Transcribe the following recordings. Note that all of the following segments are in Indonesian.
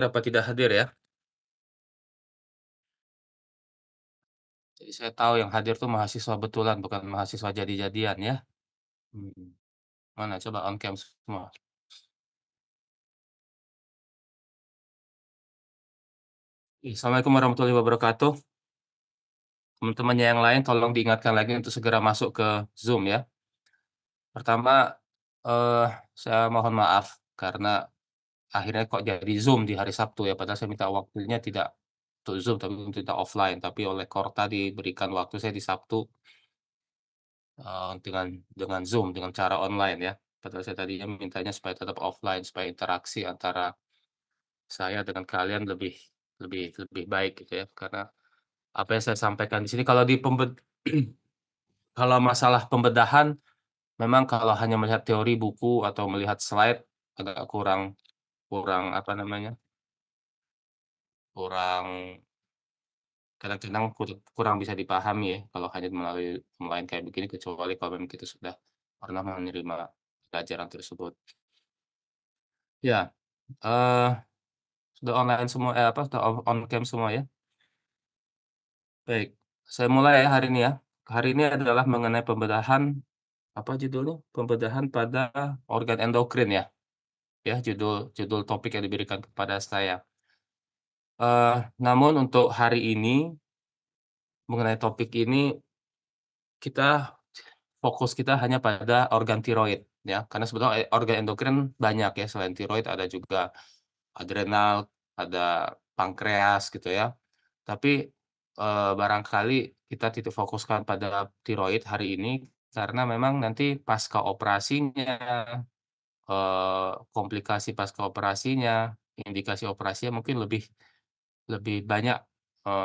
Dapat tidak hadir ya. Jadi saya tahu yang hadir tuh mahasiswa betulan, bukan mahasiswa jadi-jadian ya. Mhm. Mana coba on cam semua. Assalamualaikum warahmatullahi wabarakatuh. Teman-temannya yang lain tolong diingatkan lagi untuk segera masuk ke Zoom ya. Pertama, eee, saya mohon maaf karena akhirnya kok jadi Zoom di hari Sabtu ya, padahal saya minta waktunya tidak untuk Zoom, tapi untuk kita offline. Tapi oleh Korta diberikan waktu saya di Sabtu, dengan Zoom, dengan cara online ya. Padahal saya tadinya mintanya supaya tetap offline, supaya interaksi antara saya dengan kalian lebih lebih lebih baik gitu ya. Karena apa yang saya sampaikan di sini kalau kalau masalah pembedahan memang kalau hanya melihat teori buku atau melihat slide agak kurang kurang apa namanya, kurang kadang-kadang kurang bisa dipahami ya kalau hanya melalui online kayak begini, kecuali kalau memang kita sudah pernah menerima pelajaran tersebut. Ya, eee, sudah online semua sudah on cam semua ya? Baik, saya mulai ya hari ini ya. Hari ini adalah mengenai pembedahan, apa judulnya? Pembedahan pada organ endokrin ya, judul judul topik yang diberikan kepada saya. Namun untuk hari ini, mengenai topik ini, kita fokus kita hanya pada organ tiroid ya, karena sebetulnya, organ endokrin banyak ya, selain tiroid ada juga adrenal, ada pankreas gitu ya. Tapi, barangkali kita titik fokuskan pada tiroid hari ini, karena memang nanti pasca operasinya, komplikasi pasca operasinya, indikasi operasinya mungkin lebih lebih banyak,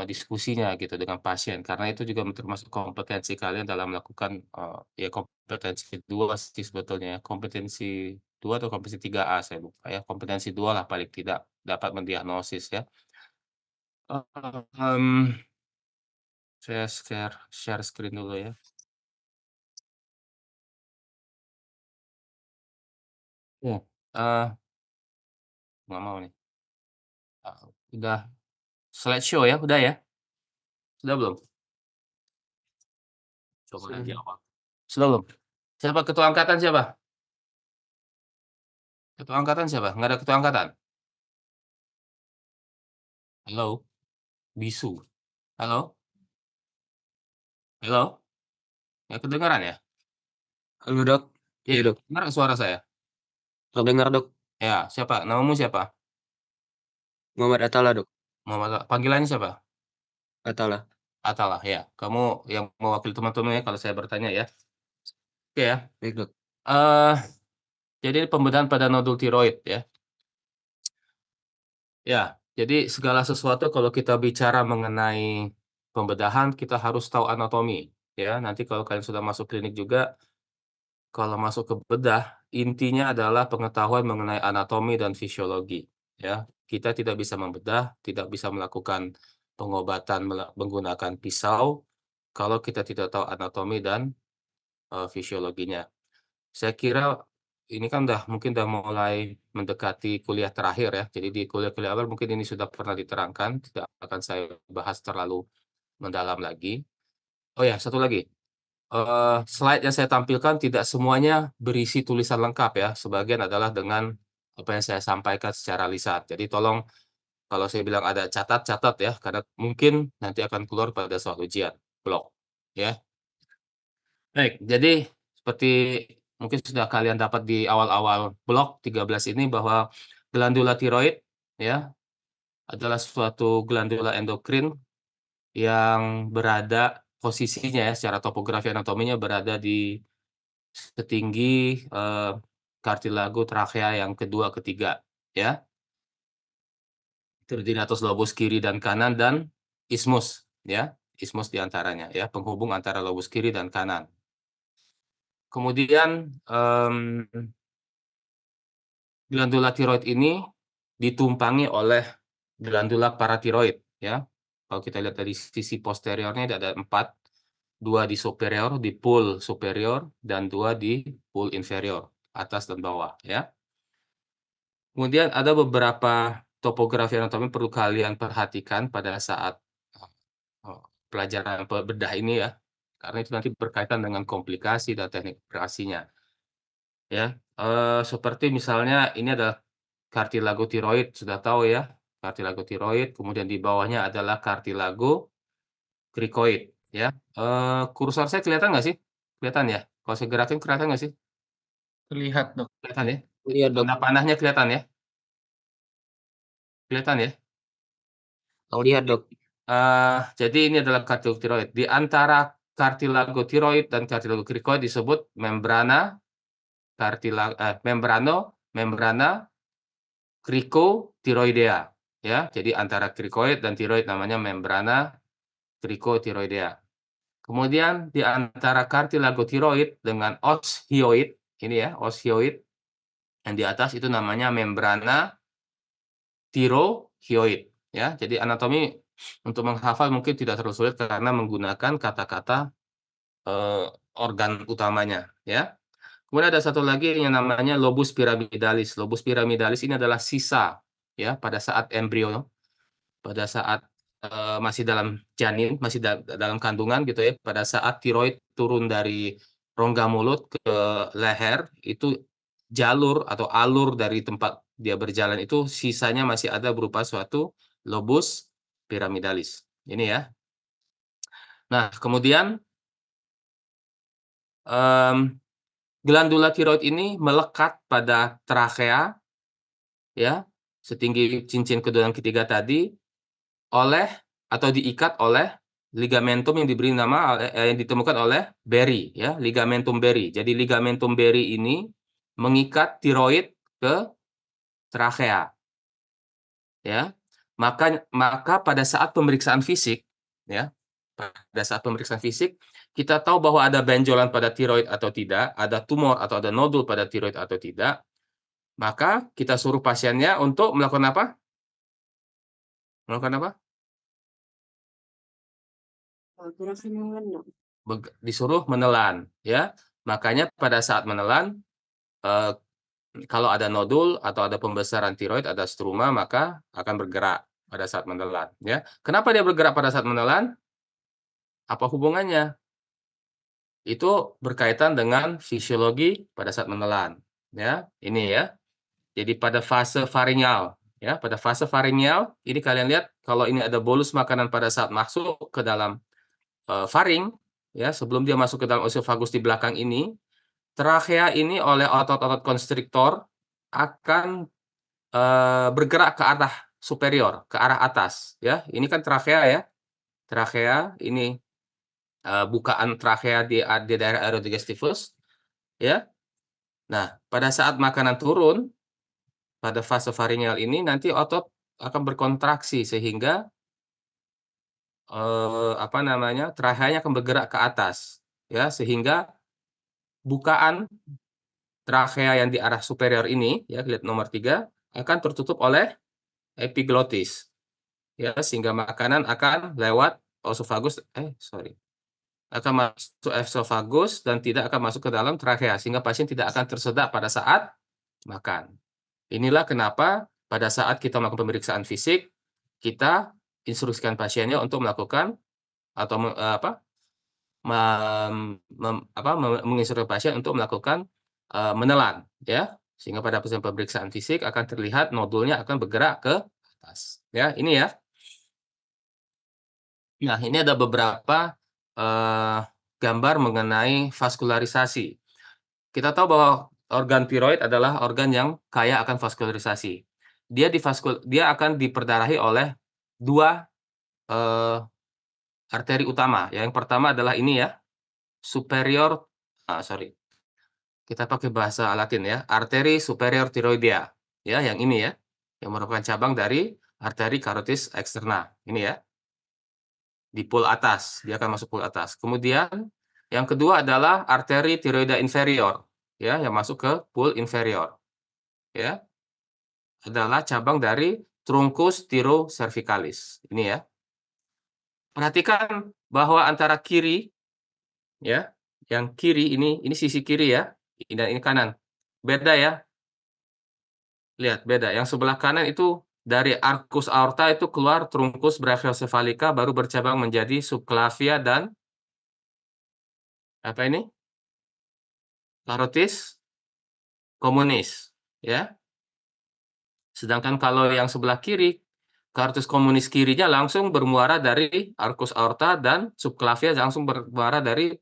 diskusinya gitu dengan pasien, karena itu juga termasuk kompetensi kalian dalam melakukan, ya kompetensi 2 sih sebetulnya ya, kompetensi 2 atau kompetensi 3A saya lupa ya, kompetensi 2 lah paling tidak, dapat mendiagnosis ya. Mmm, saya share share screen dulu ya. Iya, eee, nggak mau nih, udah slideshow ya, udah ya? Sudah belum? Coba lagi awal. Sudah belum? Siapa ketua angkatan siapa? Ketua angkatan siapa? Nggak ada ketua angkatan? Halo? Bisu? Halo? Halo? Nggak kedengeran ya? Halo Dok, Iya, iya Dok, dengar nggak suara saya? terdengar Dok, Ya, siapa? Namamu siapa? Muhammad Atala Dok, Muhammad panggilannya siapa? Atala, Atallah, ya. Kamu yang mewakili teman-teman ya kalau saya bertanya ya. Oke ya, baik Dok, eee, jadi pembedahan pada nodul tiroid ya. Ya, jadi segala sesuatu kalau kita bicara mengenai pembedahan, kita harus tahu anatomi, ya. Nanti kalau kalian sudah masuk klinik juga, kalau masuk ke bedah, intinya adalah pengetahuan mengenai anatomi dan fisiologi, ya. Kita tidak bisa membedah, tidak bisa melakukan pengobatan menggunakan pisau, kalau kita tidak tahu anatomi dan, fisiologinya. Saya kira ini kan mungkin udah mulai mendekati kuliah terakhir ya, jadi di kuliah-kuliah awal mungkin ini sudah pernah diterangkan, tidak akan saya bahas terlalu mendalam lagi. Oh ya, satu lagi, slide yang saya tampilkan tidak semuanya berisi tulisan lengkap ya, sebagian adalah dengan apa yang saya sampaikan secara lisan. Jadi tolong kalau saya bilang ada catat, catat ya, karena mungkin nanti akan keluar pada saat ujian, blok, ya. Baik, jadi seperti mungkin sudah kalian dapat di awal-awal blok 13 ini bahwa glandula tiroid ya, adalah suatu glandula endokrin yang berada posisinya ya secara topografi anatominya berada di setinggi, kartilago trakea yang kedua, ketiga, ya. Terdiri atas lobus kiri dan kanan dan isthmus, ya, isthmus di antaranya ya, penghubung antara lobus kiri dan kanan. Kemudian, glandula tiroid ini ditumpangi oleh glandula paratiroid, ya. Kalau kita lihat dari sisi posteriornya ada 4, 2 di superior, di pool superior, dan 2 di pool inferior, atas dan bawah, ya. Kemudian ada beberapa topografi anatomi perlu kalian perhatikan pada saat pelajaran bedah ini ya, karena itu nanti berkaitan dengan komplikasi dan teknik operasinya. Ya, seperti misalnya ini adalah kartilago tiroid, sudah tahu ya, kartilago tiroid, kemudian di bawahnya adalah kartilago krikoid, ya. Kursor saya kelihatan nggak sih? Kelihatan ya? Kalau saya gerakin kelihatan nggak sih? Terlihat, Dok. Kelihatan ya? Lihat, Dok. Tanda panahnya kelihatan ya? Kelihatan ya? Lihat, Dok. Jadi ini adalah kartilago tiroid. Di antara kartilago tiroid dan kartilago krikoid disebut membrana membrana krikotiroidea, ya. Jadi antara krikoid dan tiroid namanya membrana krikotiroidea. Kemudian di antara kartilago tiroid dengan os hyoid, ini ya, os hyoid, yang di atas itu namanya membrana tirohyoid, ya. Jadi anatomi untuk menghafal mungkin tidak terlalu sulit karena menggunakan kata-kata organ utamanya, ya. Kemudian ada satu lagi yang namanya lobus piramidalis. Lobus piramidalis ini adalah sisa, ya, pada saat embrio, pada saat masih dalam janin, masih dalam kandungan gitu ya, pada saat tiroid turun dari rongga mulut ke leher, itu jalur atau alur dari tempat dia berjalan itu sisanya masih ada berupa suatu lobus piramidalis. Ini ya. Nah, kemudian glandula tiroid ini melekat pada trakea, ya, setinggi cincin kedua dan ketiga tadi, oleh atau diikat oleh ligamentum yang diberi nama yang ditemukan oleh Berry, ya, ligamentum Berry. Jadi ligamentum Berry ini mengikat tiroid ke trakea, ya. Maka pada saat pemeriksaan fisik, ya, pada saat pemeriksaan fisik, kita tahu bahwa ada benjolan pada tiroid atau tidak, ada tumor atau ada nodul pada tiroid atau tidak, maka kita suruh pasiennya untuk melakukan apa? Melakukan apa? Disuruh menelan, ya. Makanya pada saat menelan, kalau ada nodul atau ada pembesaran tiroid, ada struma, maka akan bergerak pada saat menelan, ya. Kenapa dia bergerak pada saat menelan? Apa hubungannya? Itu berkaitan dengan fisiologi pada saat menelan, ya. Ini ya. Jadi pada fase faringeal, ya, pada fase faringeal, ini kalian lihat kalau ini ada bolus makanan pada saat masuk ke dalam, faring, ya, sebelum dia masuk ke dalam esofagus di belakang ini, trakea ini oleh otot-otot konstriktor akan, bergerak ke arah superior, ke arah atas, ya. Ini kan trakea ya, trakea ini, bukaan trakea di daerah aerodigestifus, ya. Nah, pada saat makanan turun, pada fase faringeal ini nanti otot akan berkontraksi sehingga, apa namanya, trakeanya akan bergerak ke atas, ya, sehingga bukaan trakea yang di arah superior ini, ya, lihat nomor 3 akan tertutup oleh epiglotis, ya, sehingga makanan akan lewat akan masuk esofagus dan tidak akan masuk ke dalam trakea, sehingga pasien tidak akan tersedak pada saat makan. Inilah kenapa pada saat kita melakukan pemeriksaan fisik, kita instruksikan pasiennya untuk melakukan atau menginstruksikan pasien untuk melakukan, menelan, ya. Sehingga pada pemeriksaan fisik akan terlihat nodulnya akan bergerak ke atas, ya, ini ya. Nah, ini ada beberapa, gambar mengenai vaskularisasi. Kita tahu bahwa organ tiroid adalah organ yang kaya akan vaskularisasi. Dia akan diperdarahi oleh 2, arteri utama. Yang pertama adalah ini ya, superior kita pakai bahasa Latin ya, arteri superior tiroidea, ya, yang ini ya, yang merupakan cabang dari arteri carotis externa, ini ya, di pool atas, dia akan masuk pool atas. Kemudian yang kedua adalah arteri tiroida inferior, ya, yang masuk ke pool inferior, ya, adalah cabang dari truncus tirocervicalis, ini ya. Perhatikan bahwa antara kiri, ya, yang kiri ini sisi kiri ya, dan ini kanan, beda ya. Lihat, beda. Yang sebelah kanan itu dari arcus aorta itu keluar trunkus brachiocephalika, baru bercabang menjadi subclavia dan apa ini? Carotis communis, ya. Sedangkan kalau yang sebelah kiri, carotis communis kirinya langsung bermuara dari arcus aorta dan subclavia langsung bermuara dari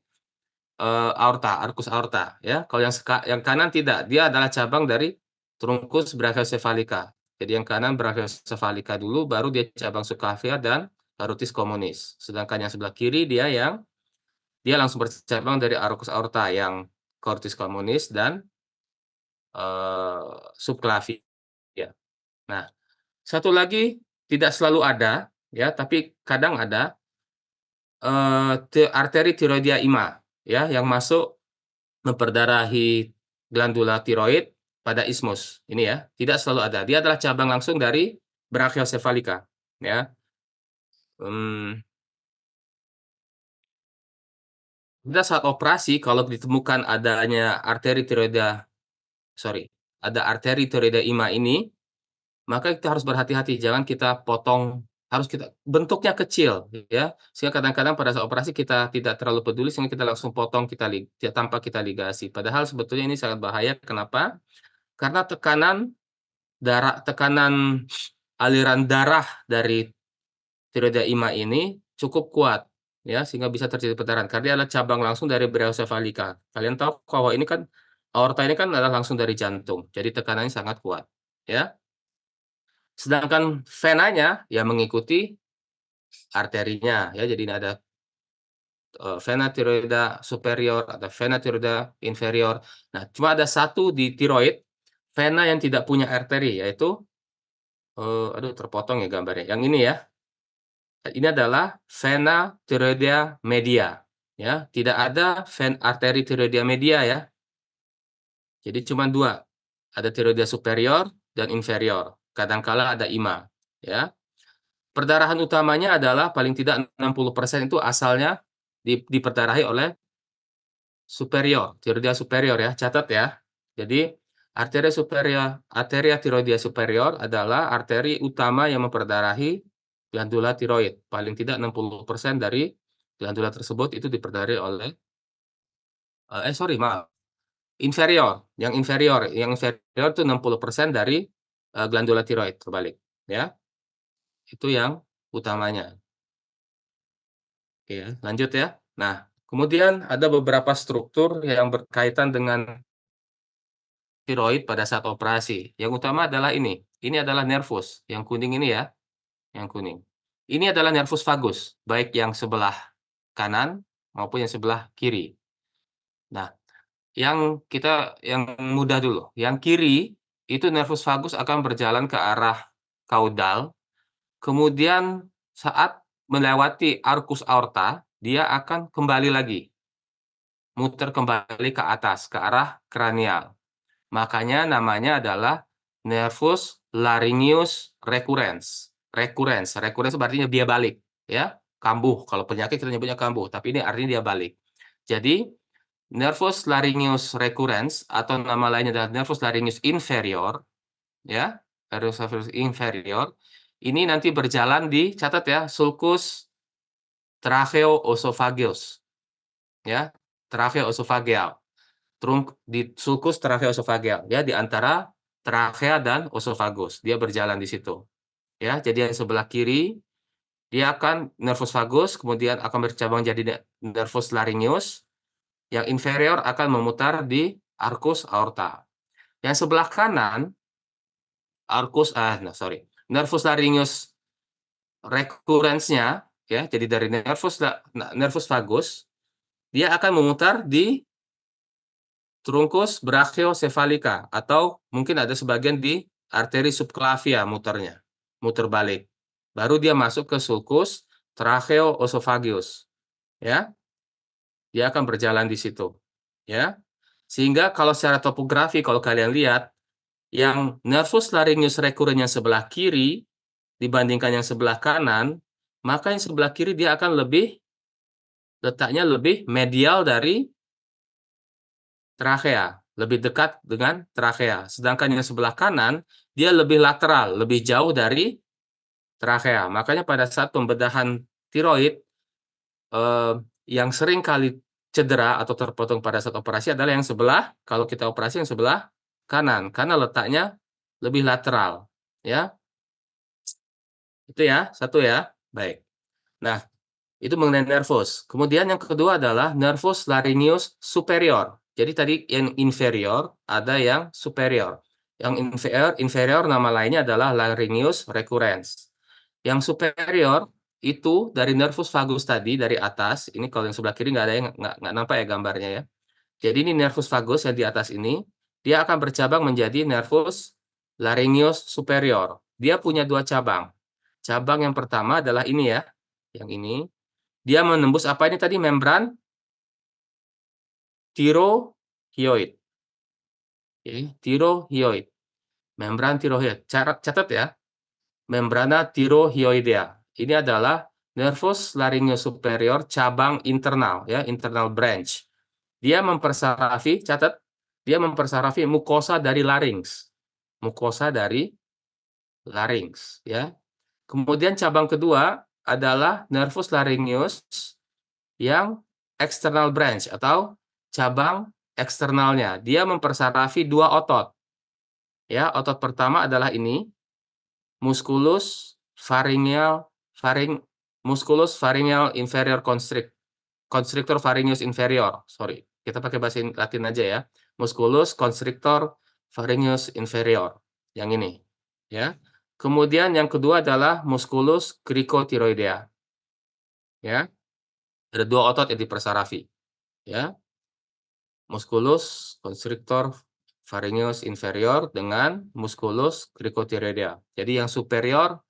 aorta, arcus aorta, ya. Kalau yang kanan tidak, dia adalah cabang dari trunkus brachiocephalika. Jadi yang kanan brachiocephalika dulu, baru dia cabang subclavia dan carotis communis. Sedangkan yang sebelah kiri dia langsung bercabang dari arcus aorta yang carotis communis dan subclavia. Nah, satu lagi tidak selalu ada, ya, tapi kadang ada arteri tiroidea ima, ya, yang masuk memperdarahi glandula tiroid pada ismus. Ini ya, tidak selalu ada. Dia adalah cabang langsung dari brachiocephalika, ya. Pada saat operasi kalau ditemukan adanya ada arteri tiroidea ima ini, maka kita harus berhati-hati, jangan kita potong, bentuknya kecil, ya. Sehingga kadang-kadang pada saat operasi kita tidak terlalu peduli, sehingga kita langsung potong, tanpa kita ligasi. Padahal sebetulnya ini sangat bahaya, kenapa? Karena tekanan aliran darah dari tiroidea ima ini cukup kuat, ya, sehingga bisa terjadi perdarahan, karena dia adalah cabang langsung dari brachiocephalika. Kalian tahu bahwa ini kan, aorta ini kan adalah langsung dari jantung, jadi tekanannya sangat kuat, ya. Sedangkan venanya ya mengikuti arterinya, ya. Jadi ini ada vena tiroida superior, ada vena tiroida inferior. Nah, cuma ada satu di tiroid, vena yang tidak punya arteri, yaitu aduh terpotong ya gambarnya, yang ini ya. Ini adalah vena tiroidea media, ya. Tidak ada arteri tiroidea media, ya. Jadi cuma dua, ada tiroidea superior dan inferior. Kadangkala ada ima, ya. Perdarahan utamanya adalah paling tidak 60% itu asalnya diperdarahi oleh superior, tiroidea superior, ya, catat ya. Jadi arteria tiroidea superior adalah arteri utama yang memperdarahi glandula tiroid. Paling tidak 60% dari glandula tersebut itu diperdarahi oleh maaf, inferior. Yang inferior itu 60% dari glandula tiroid, terbalik, ya. Itu yang utamanya. Oke ya, lanjut ya. Nah, kemudian ada beberapa struktur yang berkaitan dengan tiroid pada saat operasi. Yang utama adalah ini adalah nervus, yang kuning ini ya, yang kuning. Ini adalah nervus vagus, baik yang sebelah kanan maupun yang sebelah kiri. Nah, yang mudah dulu, yang kiri itu nervus vagus akan berjalan ke arah kaudal, kemudian saat melewati arcus aorta, dia akan kembali lagi, muter kembali ke atas, ke arah kranial. Makanya namanya adalah nervus laryngeus recurrens. Recurrens berarti dia balik, ya, kambuh. Kalau penyakit kita nyebutnya kambuh, tapi ini artinya dia balik. Jadi, nervus laryngeus recurrens atau nama lainnya adalah nervus laryngeus inferior, ya, nervus laryngeus inferior. Ini nanti berjalan di, catat ya, sulcus tracheoesophageus, ya, tracheoesophageal. Di sulcus tracheoesophageal, ya, di antara trachea dan osofagus. Dia berjalan di situ. Ya, jadi yang sebelah kiri dia akan nervus vagus, kemudian akan bercabang jadi nervus laryngeus. Yang inferior akan memutar di arcus aorta. Yang sebelah kanan nervus laryngeus recurrens-nya, ya, jadi dari nervus vagus dia akan memutar di trunkus brachiocephalika, atau mungkin ada sebagian di arteri subclavia muter balik. Baru dia masuk ke sulcus tracheoesophageus, ya. Dia akan berjalan di situ, ya. Sehingga kalau secara topografi kalau kalian lihat, yang nervus laryngeus recurrens yang sebelah kiri dibandingkan yang sebelah kanan, maka yang sebelah kiri dia akan letaknya lebih medial dari trachea, lebih dekat dengan trachea. Sedangkan yang sebelah kanan, dia lebih lateral, lebih jauh dari trakea. Makanya pada saat pembedahan tiroid, yang sering kali cedera atau terpotong pada saat operasi adalah yang sebelah, kalau kita operasi yang sebelah kanan, karena letaknya lebih lateral, ya. Itu ya, satu ya. Baik. Nah, itu mengenai nervus. Kemudian yang kedua adalah nervus laryngeus superior. Jadi tadi yang inferior, ada yang superior. Yang inferior nama lainnya adalah laryngeus recurrens. Yang superior itu dari nervus vagus tadi dari atas. Ini kalau yang sebelah kiri nggak ada yang nggak nampak ya gambarnya ya. Jadi ini nervus vagus yang di atas ini, dia akan bercabang menjadi nervus laryngeus superior. Dia punya dua cabang. Cabang yang pertama adalah ini ya, yang ini. Dia menembus apa ini tadi, membran tirohioid. Oke, tirohioid. Membran tirohioid. Catat ya, membrana tirohioidea. Ini adalah nervus laryngeus superior cabang internal ya, internal branch. Dia mempersarafi, catat, dia mempersarafi mukosa dari larynx. Mukosa dari larynx ya. Kemudian cabang kedua adalah nervus laryngeus yang external branch atau cabang eksternalnya. Dia mempersarafi dua otot. Ya, otot pertama adalah ini, musculus pharyngeal inferior constrictor pharyngeus inferior. Sorry, kita pakai bahasa Latin aja ya. Musculus constrictor pharyngeus inferior. Yang ini, ya. Kemudian yang kedua adalah musculus cricothyroidea. Ya. Ada dua otot yang dipersarafi, ya. Musculus constrictor pharyngeus inferior dengan musculus cricothyroidea. Jadi yang superior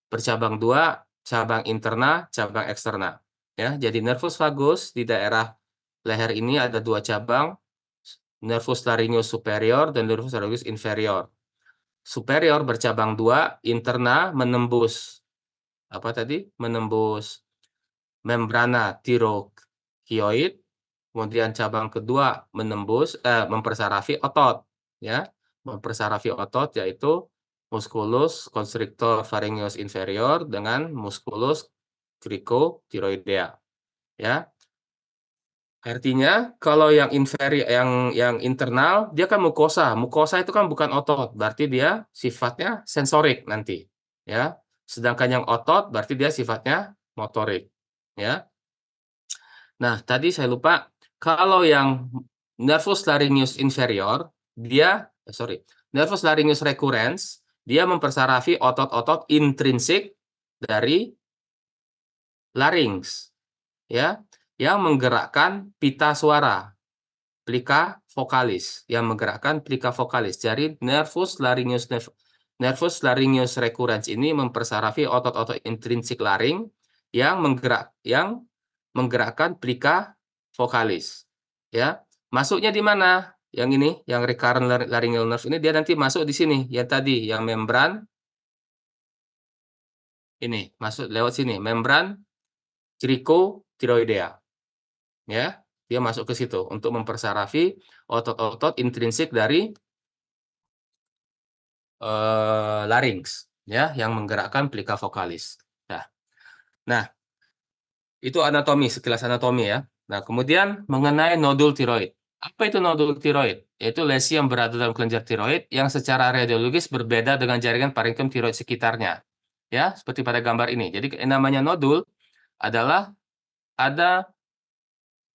bercabang dua, cabang interna, cabang eksterna. Ya, jadi nervus vagus di daerah leher ini ada dua cabang, nervus laryngeus superior dan nervus laryngeus inferior. Superior bercabang dua, interna menembus apa tadi? Menembus membrana tirohioid. Kemudian cabang kedua mempersarafi otot, ya, mempersarafi otot yaitu musculus constrictor pharyngeus inferior dengan musculus cricothyroidea, ya. Artinya kalau yang yang internal dia kan mukosa. Mukosa itu kan bukan otot, berarti dia sifatnya sensorik nanti, ya. Sedangkan yang otot berarti dia sifatnya motorik, ya. Nah, tadi saya lupa, kalau yang nervus laryngeus inferior, nervus laryngeus recurrens, dia mempersarafi otot-otot intrinsik dari larynx, ya, yang menggerakkan pita suara, plica vocalis, yang menggerakkan plica vocalis. Jadi nervus laryngeus recurrens ini mempersarafi otot-otot intrinsik laring yang menggerakkan plica vocalis, ya. Masuknya di mana? Yang ini, yang recurrent laryngeal nerve ini dia nanti masuk di sini, yang tadi, yang membran ini, masuk lewat sini, membran cricothyroidea. Ya, dia masuk ke situ untuk mempersarafi otot-otot intrinsik dari larynx, ya, yang menggerakkan plica vocalis. Nah, itu anatomi, sekilas anatomi ya. Nah, kemudian mengenai nodul tiroid. Apa itu nodul tiroid? Yaitu lesi yang berada dalam kelenjar tiroid yang secara radiologis berbeda dengan jaringan parenkim tiroid sekitarnya. Ya, seperti pada gambar ini. Jadi namanya nodul adalah ada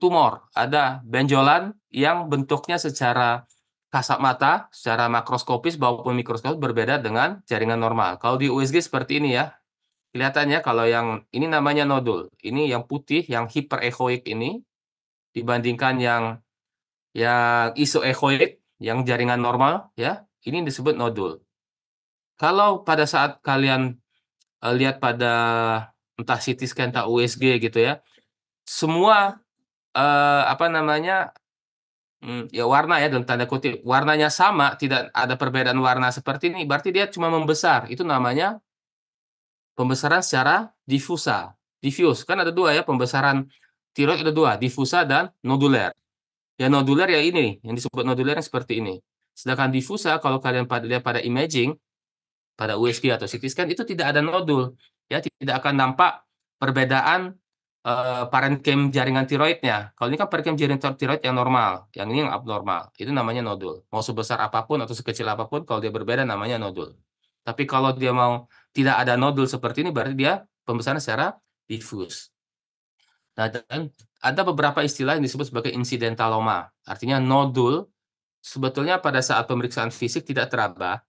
tumor, ada benjolan yang bentuknya secara kasat mata, secara makroskopis maupun mikroskopis berbeda dengan jaringan normal. Kalau di USG seperti ini ya. Kelihatannya kalau yang ini namanya nodul. Ini yang putih, yang hiperechoik ini dibandingkan yang isoechoik, yang jaringan normal ya, ini disebut nodul. Kalau pada saat kalian lihat pada entah CT scan, entah USG gitu ya, semua ya warna ya dalam tanda kutip, warnanya sama, tidak ada perbedaan warna seperti ini, berarti dia cuma membesar. Itu namanya pembesaran secara diffuse. Kan ada dua ya, pembesaran tiroid ada dua, difusa dan noduler. Ya noduler ya ini, yang disebut noduler yang seperti ini. Sedangkan difusa kalau kalian lihat pada imaging, pada USG atau CT scan itu tidak ada nodul, ya tidak akan nampak perbedaan parenkim jaringan tiroidnya. Kalau ini kan parenkim jaringan tiroid yang normal, yang ini yang abnormal, itu namanya nodul. Mau sebesar apapun atau sekecil apapun, kalau dia berbeda namanya nodul. Tapi kalau dia mau tidak ada nodul seperti ini, berarti dia pembesaran secara diffuse. Nah, dan ada beberapa istilah yang disebut sebagai insidentaloma, artinya nodul sebetulnya pada saat pemeriksaan fisik tidak teraba,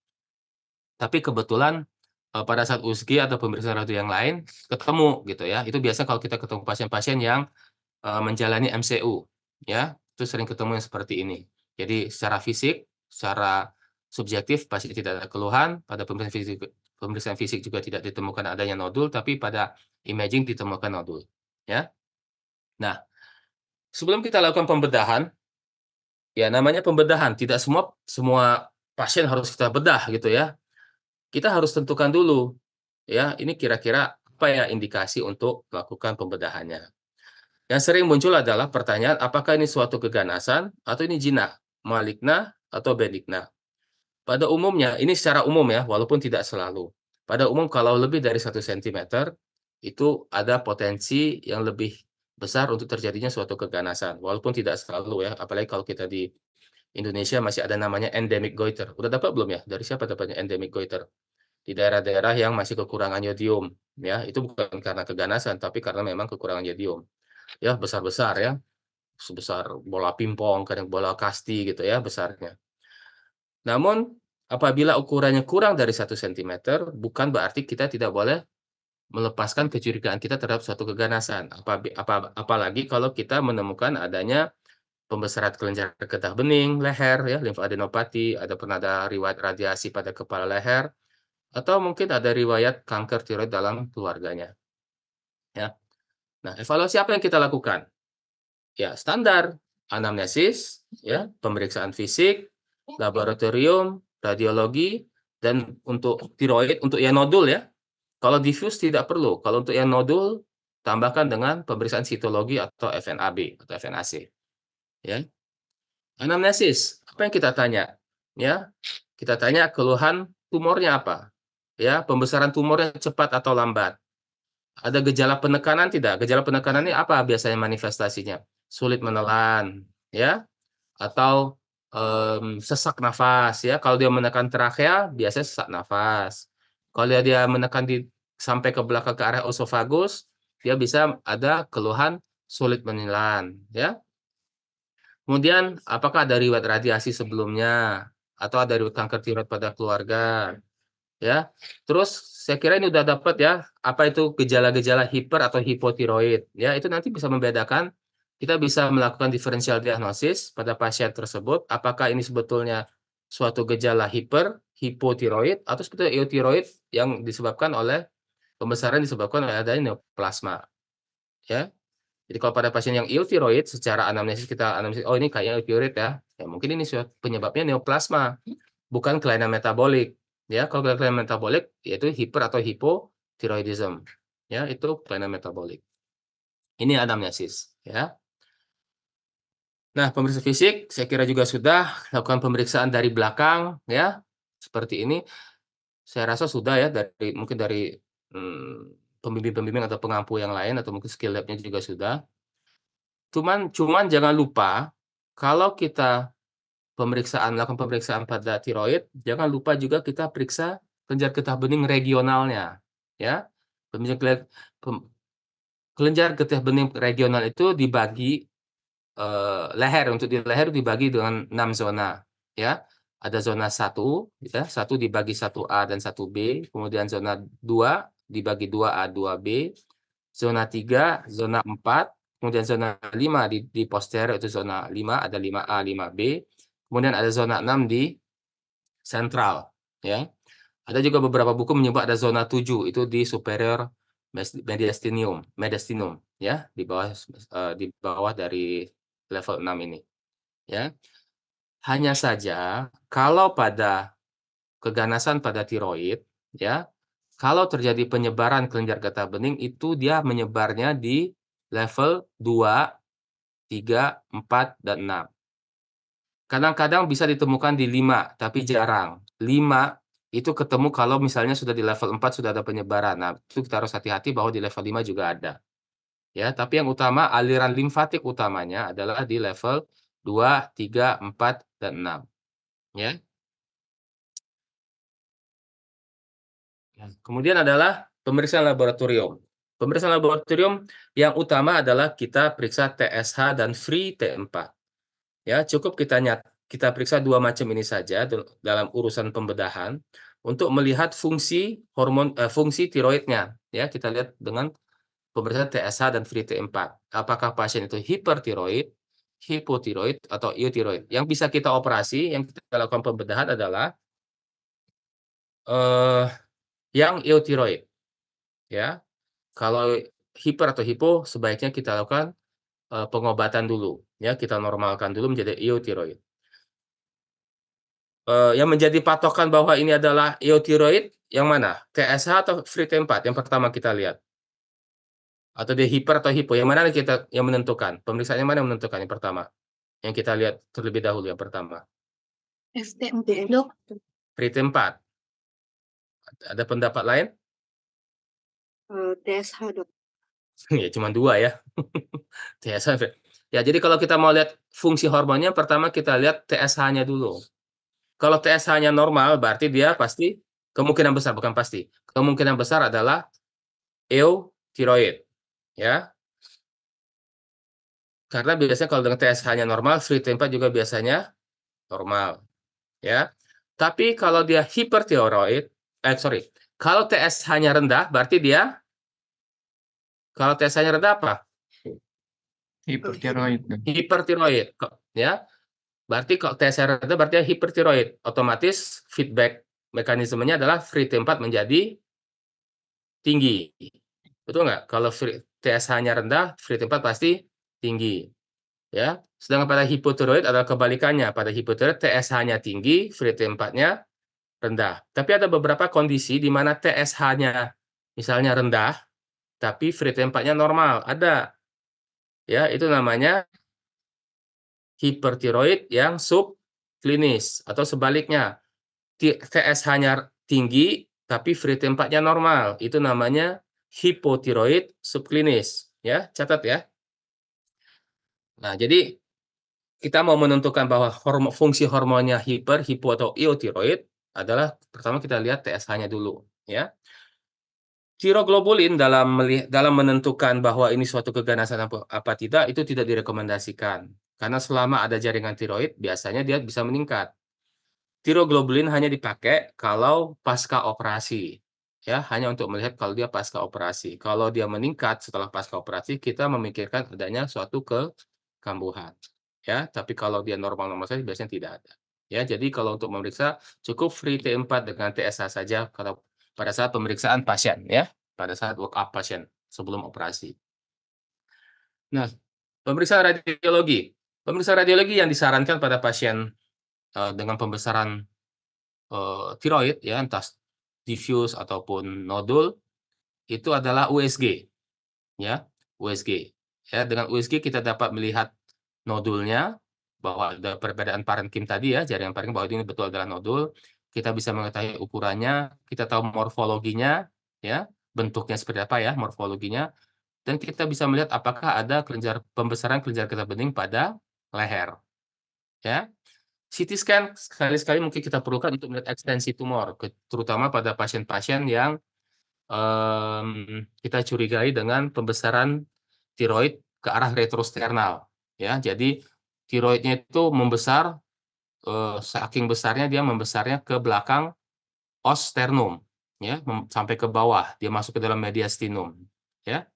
tapi kebetulan pada saat USG atau pemeriksaan radio yang lain ketemu gitu ya. Itu biasa kalau kita ketemu pasien-pasien yang menjalani MCU ya, itu sering ketemu yang seperti ini. Jadi secara fisik, secara subjektif pasien tidak ada keluhan, pada pemeriksaan fisik juga tidak ditemukan adanya nodul, tapi pada imaging ditemukan nodul ya. Nah, sebelum kita lakukan pembedahan, ya namanya pembedahan, tidak semua pasien harus kita bedah gitu ya. Kita harus tentukan dulu, ya ini kira-kira apa ya indikasi untuk melakukan pembedahannya. Yang sering muncul adalah pertanyaan, apakah ini suatu keganasan atau ini jinak, maligna atau benigna. Pada umumnya, ini secara umum ya, walaupun tidak selalu. Pada umum kalau lebih dari 1 cm, itu ada potensi yang lebih besar untuk terjadinya suatu keganasan. Walaupun tidak selalu ya, apalagi kalau kita di Indonesia masih ada namanya endemic goiter. Udah dapat belum ya? Dari siapa dapatnya endemic goiter? Di daerah-daerah yang masih kekurangan yodium, ya. Itu bukan karena keganasan, tapi karena memang kekurangan yodium. Ya, besar-besar ya, sebesar bola pingpong, kadang bola kasti gitu ya besarnya. Namun, apabila ukurannya kurang dari 1 cm, bukan berarti kita tidak boleh melepaskan kecurigaan kita terhadap suatu keganasan. Apalagi kalau kita menemukan adanya pembesaran kelenjar getah bening, leher, ya, limfadenopati, pernah ada riwayat radiasi pada kepala leher, atau mungkin ada riwayat kanker tiroid dalam keluarganya. Ya. Nah, evaluasi apa yang kita lakukan? Ya, standar anamnesis, ya, pemeriksaan fisik, laboratorium, radiologi, dan untuk tiroid, untuk yang nodul ya. Kalau diffuse tidak perlu. Kalau untuk yang nodul, tambahkan dengan pemeriksaan sitologi atau FNAB atau FNAC. Ya. Anamnesis, apa yang kita tanya? Ya, kita tanya keluhan tumornya apa? Ya, pembesaran tumornya cepat atau lambat? Ada gejala penekanan tidak? Gejala penekanan ini apa biasanya manifestasinya? Sulit menelan, ya, atau sesak nafas, ya. Kalau dia menekan trakea, biasanya sesak nafas. Kalau dia menekan sampai ke belakang ke area esofagus, dia bisa ada keluhan sulit menelan, ya. Kemudian, apakah ada riwayat radiasi sebelumnya atau ada riwayat kanker tiroid pada keluarga, ya. Terus saya kira ini udah dapat ya, apa itu gejala-gejala hiper atau hipotiroid, ya. Itu nanti bisa membedakan, kita bisa melakukan diferensial diagnosis pada pasien tersebut, apakah ini sebetulnya suatu gejala hiper, hipotiroid, atau sebetulnya eutiroid yang disebabkan oleh pembesaran disebabkan oleh adanya neoplasma, ya. Jadi kalau pada pasien yang eutiroid, secara anamnesis kita analisis, oh ini kayaknya eutiroid ya, ya mungkin ini penyebabnya neoplasma, bukan kelainan metabolik. Ya, kalau kelainan metabolik yaitu hiper atau hipotiroidism. Ya, itu kelainan metabolik. Ini anamnesis, ya. Nah, pemeriksaan fisik saya kira juga sudah, lakukan pemeriksaan dari belakang ya, seperti ini. Saya rasa sudah ya mungkin dari pembimbing-pembimbing atau pengampu yang lain atau mungkin skill lab-nya juga sudah. Cuman jangan lupa kalau kita melakukan pemeriksaan pada tiroid, jangan lupa juga kita periksa kelenjar getah bening regionalnya, ya. Kelenjar getah bening regional itu dibagi, untuk di leher dibagi dengan 6 zona, ya. Ada zona 1, ya, 1 dibagi 1A dan 1B, kemudian zona 2 dibagi 2A, 2B, zona 3, zona 4, kemudian zona 5 di posterior itu zona 5, ada 5A, 5B. Kemudian ada zona 6 di sentral, ya. Ada juga beberapa buku menyebut ada zona 7, itu di superior mediastinum, ya, di bawah dari level 6 ini, ya. Hanya saja kalau pada keganasan pada tiroid, ya, kalau terjadi penyebaran kelenjar getah bening itu dia menyebarnya di level 2, 3, 4, dan 6. Kadang-kadang bisa ditemukan di 5, tapi jarang. 5 Itu ketemu kalau misalnya sudah di level 4 sudah ada penyebaran. Nah, itu kita harus hati-hati bahwa di level 5 juga ada. Ya, tapi yang utama aliran limfatik utamanya adalah di level 2, 3, 4, dan 6. Ya. Kemudian adalah pemeriksaan laboratorium. Pemeriksaan laboratorium yang utama adalah kita periksa TSH dan free T4. Ya, cukup kita periksa 2 macam ini saja dalam urusan pembedahan untuk melihat fungsi fungsi tiroidnya. Ya, kita lihat dengan pemeriksaan TSH dan free T4. Apakah pasien itu hipertiroid, hipotiroid, atau eutiroid. Yang bisa kita operasi, yang kita lakukan pembedahan adalah yang eutiroid. Ya, kalau hiper atau hipo sebaiknya kita lakukan pengobatan dulu. Ya, kita normalkan dulu menjadi eutiroid. Yang menjadi patokan bahwa ini adalah eutiroid yang mana? TSH atau free T4 yang pertama kita lihat? Atau dia hiper atau hipo? Yang mana yang menentukan? Pemeriksaan yang mana yang menentukan yang pertama? Yang kita lihat terlebih dahulu yang pertama. FT4, Dok. Free T4. Ada pendapat lain? TSH, Dok. Ya cuma 2 ya. TSH. Ya, jadi kalau kita mau lihat fungsi hormonnya, pertama kita lihat TSH-nya dulu. Kalau TSH-nya normal, berarti dia pasti kemungkinan besar, bukan pasti. Kemungkinan besar adalah eutiroid. Ya. Karena biasanya kalau dengan TSH-nya normal, free T4 juga biasanya normal. Ya. Tapi kalau dia hipertiroid, kalau TSH-nya rendah, berarti dia, kalau TSH-nya rendah apa? Hipertiroid, Dok. Hipertiroid. Ya. Berarti kalau TSH rendah, berarti dia hipertiroid. Otomatis feedback mekanismenya adalah free T4 menjadi tinggi. Betul nggak? Kalau TSH-nya rendah, free T4 pasti tinggi. Ya. Sedangkan pada hipotiroid adalah kebalikannya. Pada hipotiroid TSH-nya tinggi, free T4-nya rendah. Tapi ada beberapa kondisi di mana TSH-nya misalnya rendah, tapi free T4-nya normal. Ada. Ya, itu namanya hipertiroid yang subklinis atau sebaliknya. TSH-nya tinggi tapi free T4-nya normal. Itu namanya hipotiroid subklinis. Ya, catat ya. Nah, jadi kita mau menentukan bahwa fungsi hormonnya hiper, hipo, atau eutiroid adalah pertama kita lihat TSH-nya dulu. Ya. Tiroglobulin dalam menentukan bahwa ini suatu keganasan apa tidak, itu tidak direkomendasikan. Karena selama ada jaringan tiroid, biasanya dia bisa meningkat. Tiroglobulin hanya dipakai kalau pasca operasi. Ya, hanya untuk melihat kalau dia pasca operasi. Kalau dia meningkat setelah pasca operasi, kita memikirkan adanya suatu kekambuhan. Ya, tapi kalau dia normal-normal saja biasanya tidak ada. Ya, jadi kalau untuk memeriksa cukup free T4 dengan TSH saja kalau pada saat pemeriksaan pasien ya, pada saat work up pasien sebelum operasi. Nah, pemeriksaan radiologi. Pemeriksaan radiologi yang disarankan pada pasien dengan pembesaran tiroid ya, entah diffuse ataupun nodul, itu adalah USG ya, USG. Ya, dengan USG kita dapat melihat nodulnya bahwa ada perbedaan parenkim tadi ya, jaringan parenkim bahwa ini betul adalah nodul. Kita bisa mengetahui ukurannya, kita tahu morfologinya ya, bentuknya seperti apa ya, morfologinya, dan kita bisa melihat apakah ada pembesaran kelenjar getah bening pada leher. Ya. CT scan sekali-sekali mungkin kita perlukan untuk melihat ekstensi tumor, terutama pada pasien-pasien yang kita curigai dengan pembesaran tiroid ke arah retrosternal. Ya, jadi tiroidnya itu membesar, saking besarnya dia membesarnya ke belakang os sternum, ya, sampai ke bawah, dia masuk ke dalam mediastinum, ya.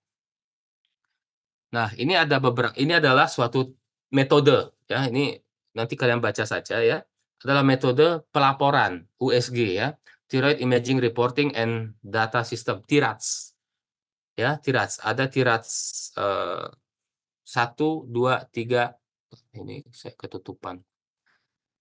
Nah, ini adalah suatu metode, ya, ini nanti kalian baca saja ya, adalah metode pelaporan USG ya, Thyroid Imaging Reporting and Data System, TIRADS. Ya, TIRADS. Ada TIRADS 1, 2, 3, ini saya ketutupan.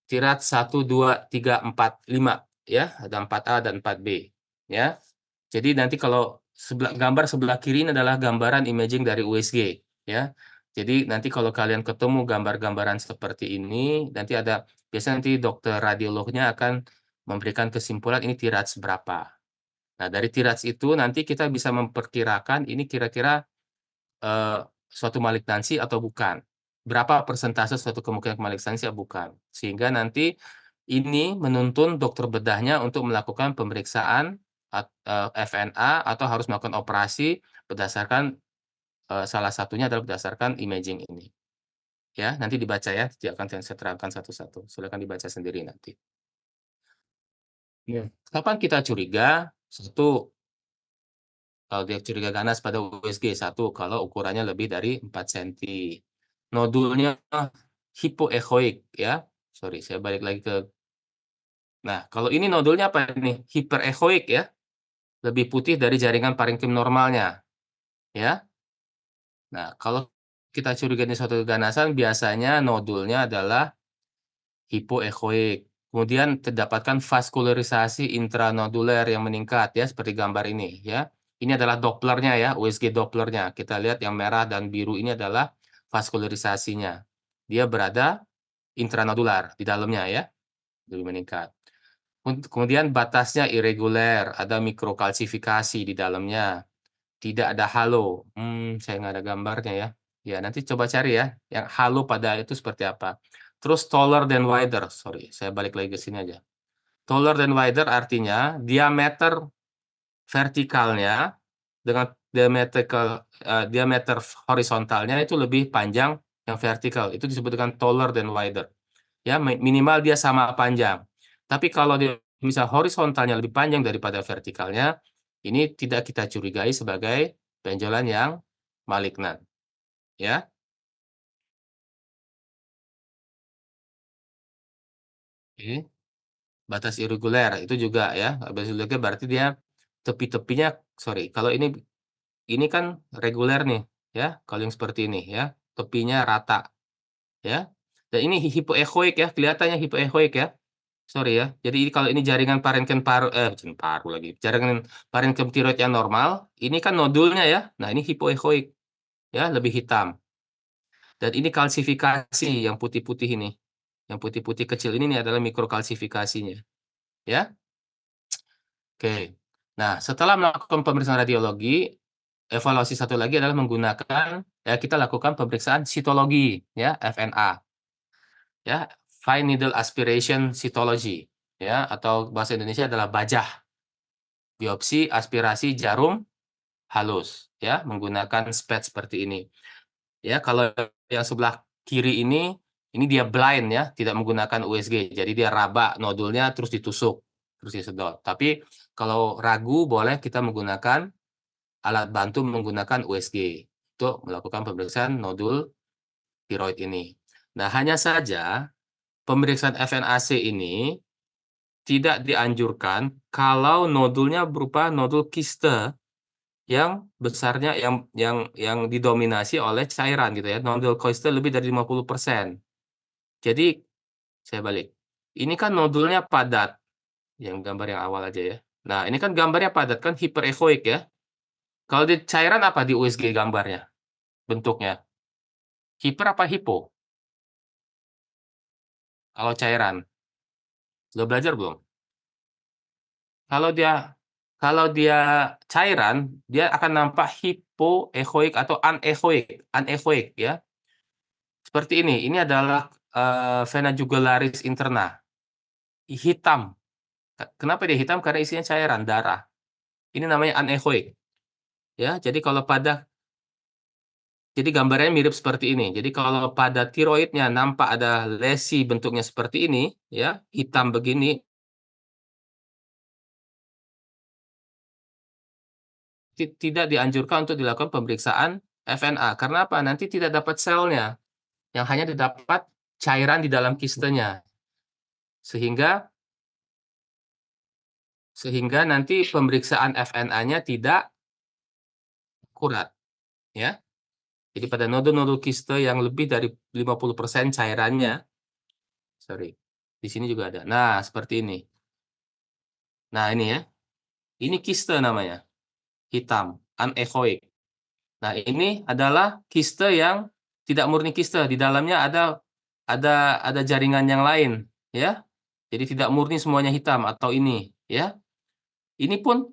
TIRADS 1, 2, 3, 4, 5 ya, ada 4A dan 4B ya. Jadi nanti kalau gambar sebelah kiri ini adalah gambaran imaging dari USG ya. Jadi nanti kalau kalian ketemu gambar-gambaran seperti ini, biasanya nanti dokter radiolognya akan memberikan kesimpulan ini tiraj berapa. Nah, dari tiraj itu nanti kita bisa memperkirakan ini kira-kira suatu malignansi atau bukan. Berapa persentase suatu kemungkinan malignansi atau bukan. Sehingga nanti ini menuntun dokter bedahnya untuk melakukan pemeriksaan FNA atau harus melakukan operasi berdasarkan salah satunya adalah berdasarkan imaging ini. Ya, nanti dibaca ya, tidak akan saya terangkan satu-satu. Silakan dibaca sendiri nanti. Kapan kita curiga? Satu, kalau dia curiga ganas pada USG, satu, kalau ukurannya lebih dari 4 cm. Nodulnya hipoechoik ya. Sorry, saya balik lagi ke. Nah, kalau ini nodulnya apa ini? Hiperechoik ya. Lebih putih dari jaringan parenkim normalnya. Ya. Nah, kalau kita curiga ini suatu keganasan, biasanya nodulnya adalah hipoechoik. Kemudian terdapatkan vaskularisasi intranoduler yang meningkat ya, seperti gambar ini ya. Ini adalah Dopplernya ya, USG Dopplernya. Kita lihat yang merah dan biru ini adalah vaskularisasinya. Dia berada intranodular di dalamnya ya, lebih meningkat. Kemudian batasnya irreguler, ada mikrokalsifikasi di dalamnya. Tidak ada halo. Saya nggak ada gambarnya ya. Ya, nanti coba cari ya, yang halo pada itu seperti apa. Terus taller than wider, sorry, saya balik lagi ke sini aja. Taller than wider artinya diameter vertikalnya dengan diameter horizontalnya itu lebih panjang yang vertikal. Itu disebut dengan taller than wider. Ya, minimal dia sama panjang. Tapi kalau dia misal horizontalnya lebih panjang daripada vertikalnya, ini tidak kita curigai sebagai benjolan yang malignan. Ya. Oke. Batas irreguler itu juga ya, batas irreguler berarti dia tepi-tepinya, sorry, kalau ini kan reguler nih ya, kalau yang seperti ini ya, tepinya rata ya. Dan ini hipoechoik ya, kelihatannya hipoechoik ya. Sorry ya. Jadi kalau ini jaringan parenkim paru lagi. Jaringan parenkim tiroid yang normal, ini kan nodulnya ya. Nah, ini hipoechoik ya, lebih hitam. Dan ini kalsifikasi yang putih-putih ini. Yang putih-putih kecil ini nih adalah mikrokalsifikasinya. Ya. Oke. Nah, setelah melakukan pemeriksaan radiologi, evaluasi satu lagi adalah menggunakan kita lakukan pemeriksaan sitologi ya, FNA. Ya, fine needle aspiration cytology ya, atau bahasa Indonesia adalah bajah. Biopsi aspirasi jarum halus ya, menggunakan spet seperti ini. Ya, kalau yang sebelah kiri ini dia blind ya, tidak menggunakan USG. Jadi dia raba nodulnya terus ditusuk, terus disedot. Tapi kalau ragu boleh kita menggunakan alat bantu menggunakan USG untuk melakukan pemeriksaan nodul tiroid ini. Nah, hanya saja pemeriksaan FNAC ini tidak dianjurkan kalau nodulnya berupa nodul kiste yang besarnya yang didominasi oleh cairan gitu ya. Nodul kiste lebih dari 50%. Jadi saya balik. Ini kan nodulnya padat. Yang gambar yang awal aja ya. Nah, ini kan gambarnya padat kan hiperechoik ya. Kalau di cairan apa di USG gambarnya? Bentuknya. Hiper apa hipo? Kalau cairan. Sudah belajar belum? Kalau dia cairan, dia akan nampak hipoechoik atau anechoik ya. Seperti ini adalah vena jugularis interna. Hitam. Kenapa dia hitam? Karena isinya cairan, darah. Ini namanya anechoik. Ya, jadi gambarnya mirip seperti ini. Jadi kalau pada tiroidnya nampak ada lesi bentuknya seperti ini, ya, hitam begini, tidak dianjurkan untuk dilakukan pemeriksaan FNA. Karena apa? Nanti tidak dapat selnya, yang hanya didapat cairan di dalam kistenya. Sehingga nanti pemeriksaan FNA-nya tidak akurat, ya. Jadi pada nodul-nodul kiste yang lebih dari 50% cairannya, sorry, di sini juga ada. Nah, seperti ini. Nah, ini ya. Ini kiste namanya. Hitam, anechoik. Nah, ini adalah kiste yang tidak murni kiste. Di dalamnya ada jaringan yang lain, ya. Jadi tidak murni semuanya hitam atau ini, ya. Ini pun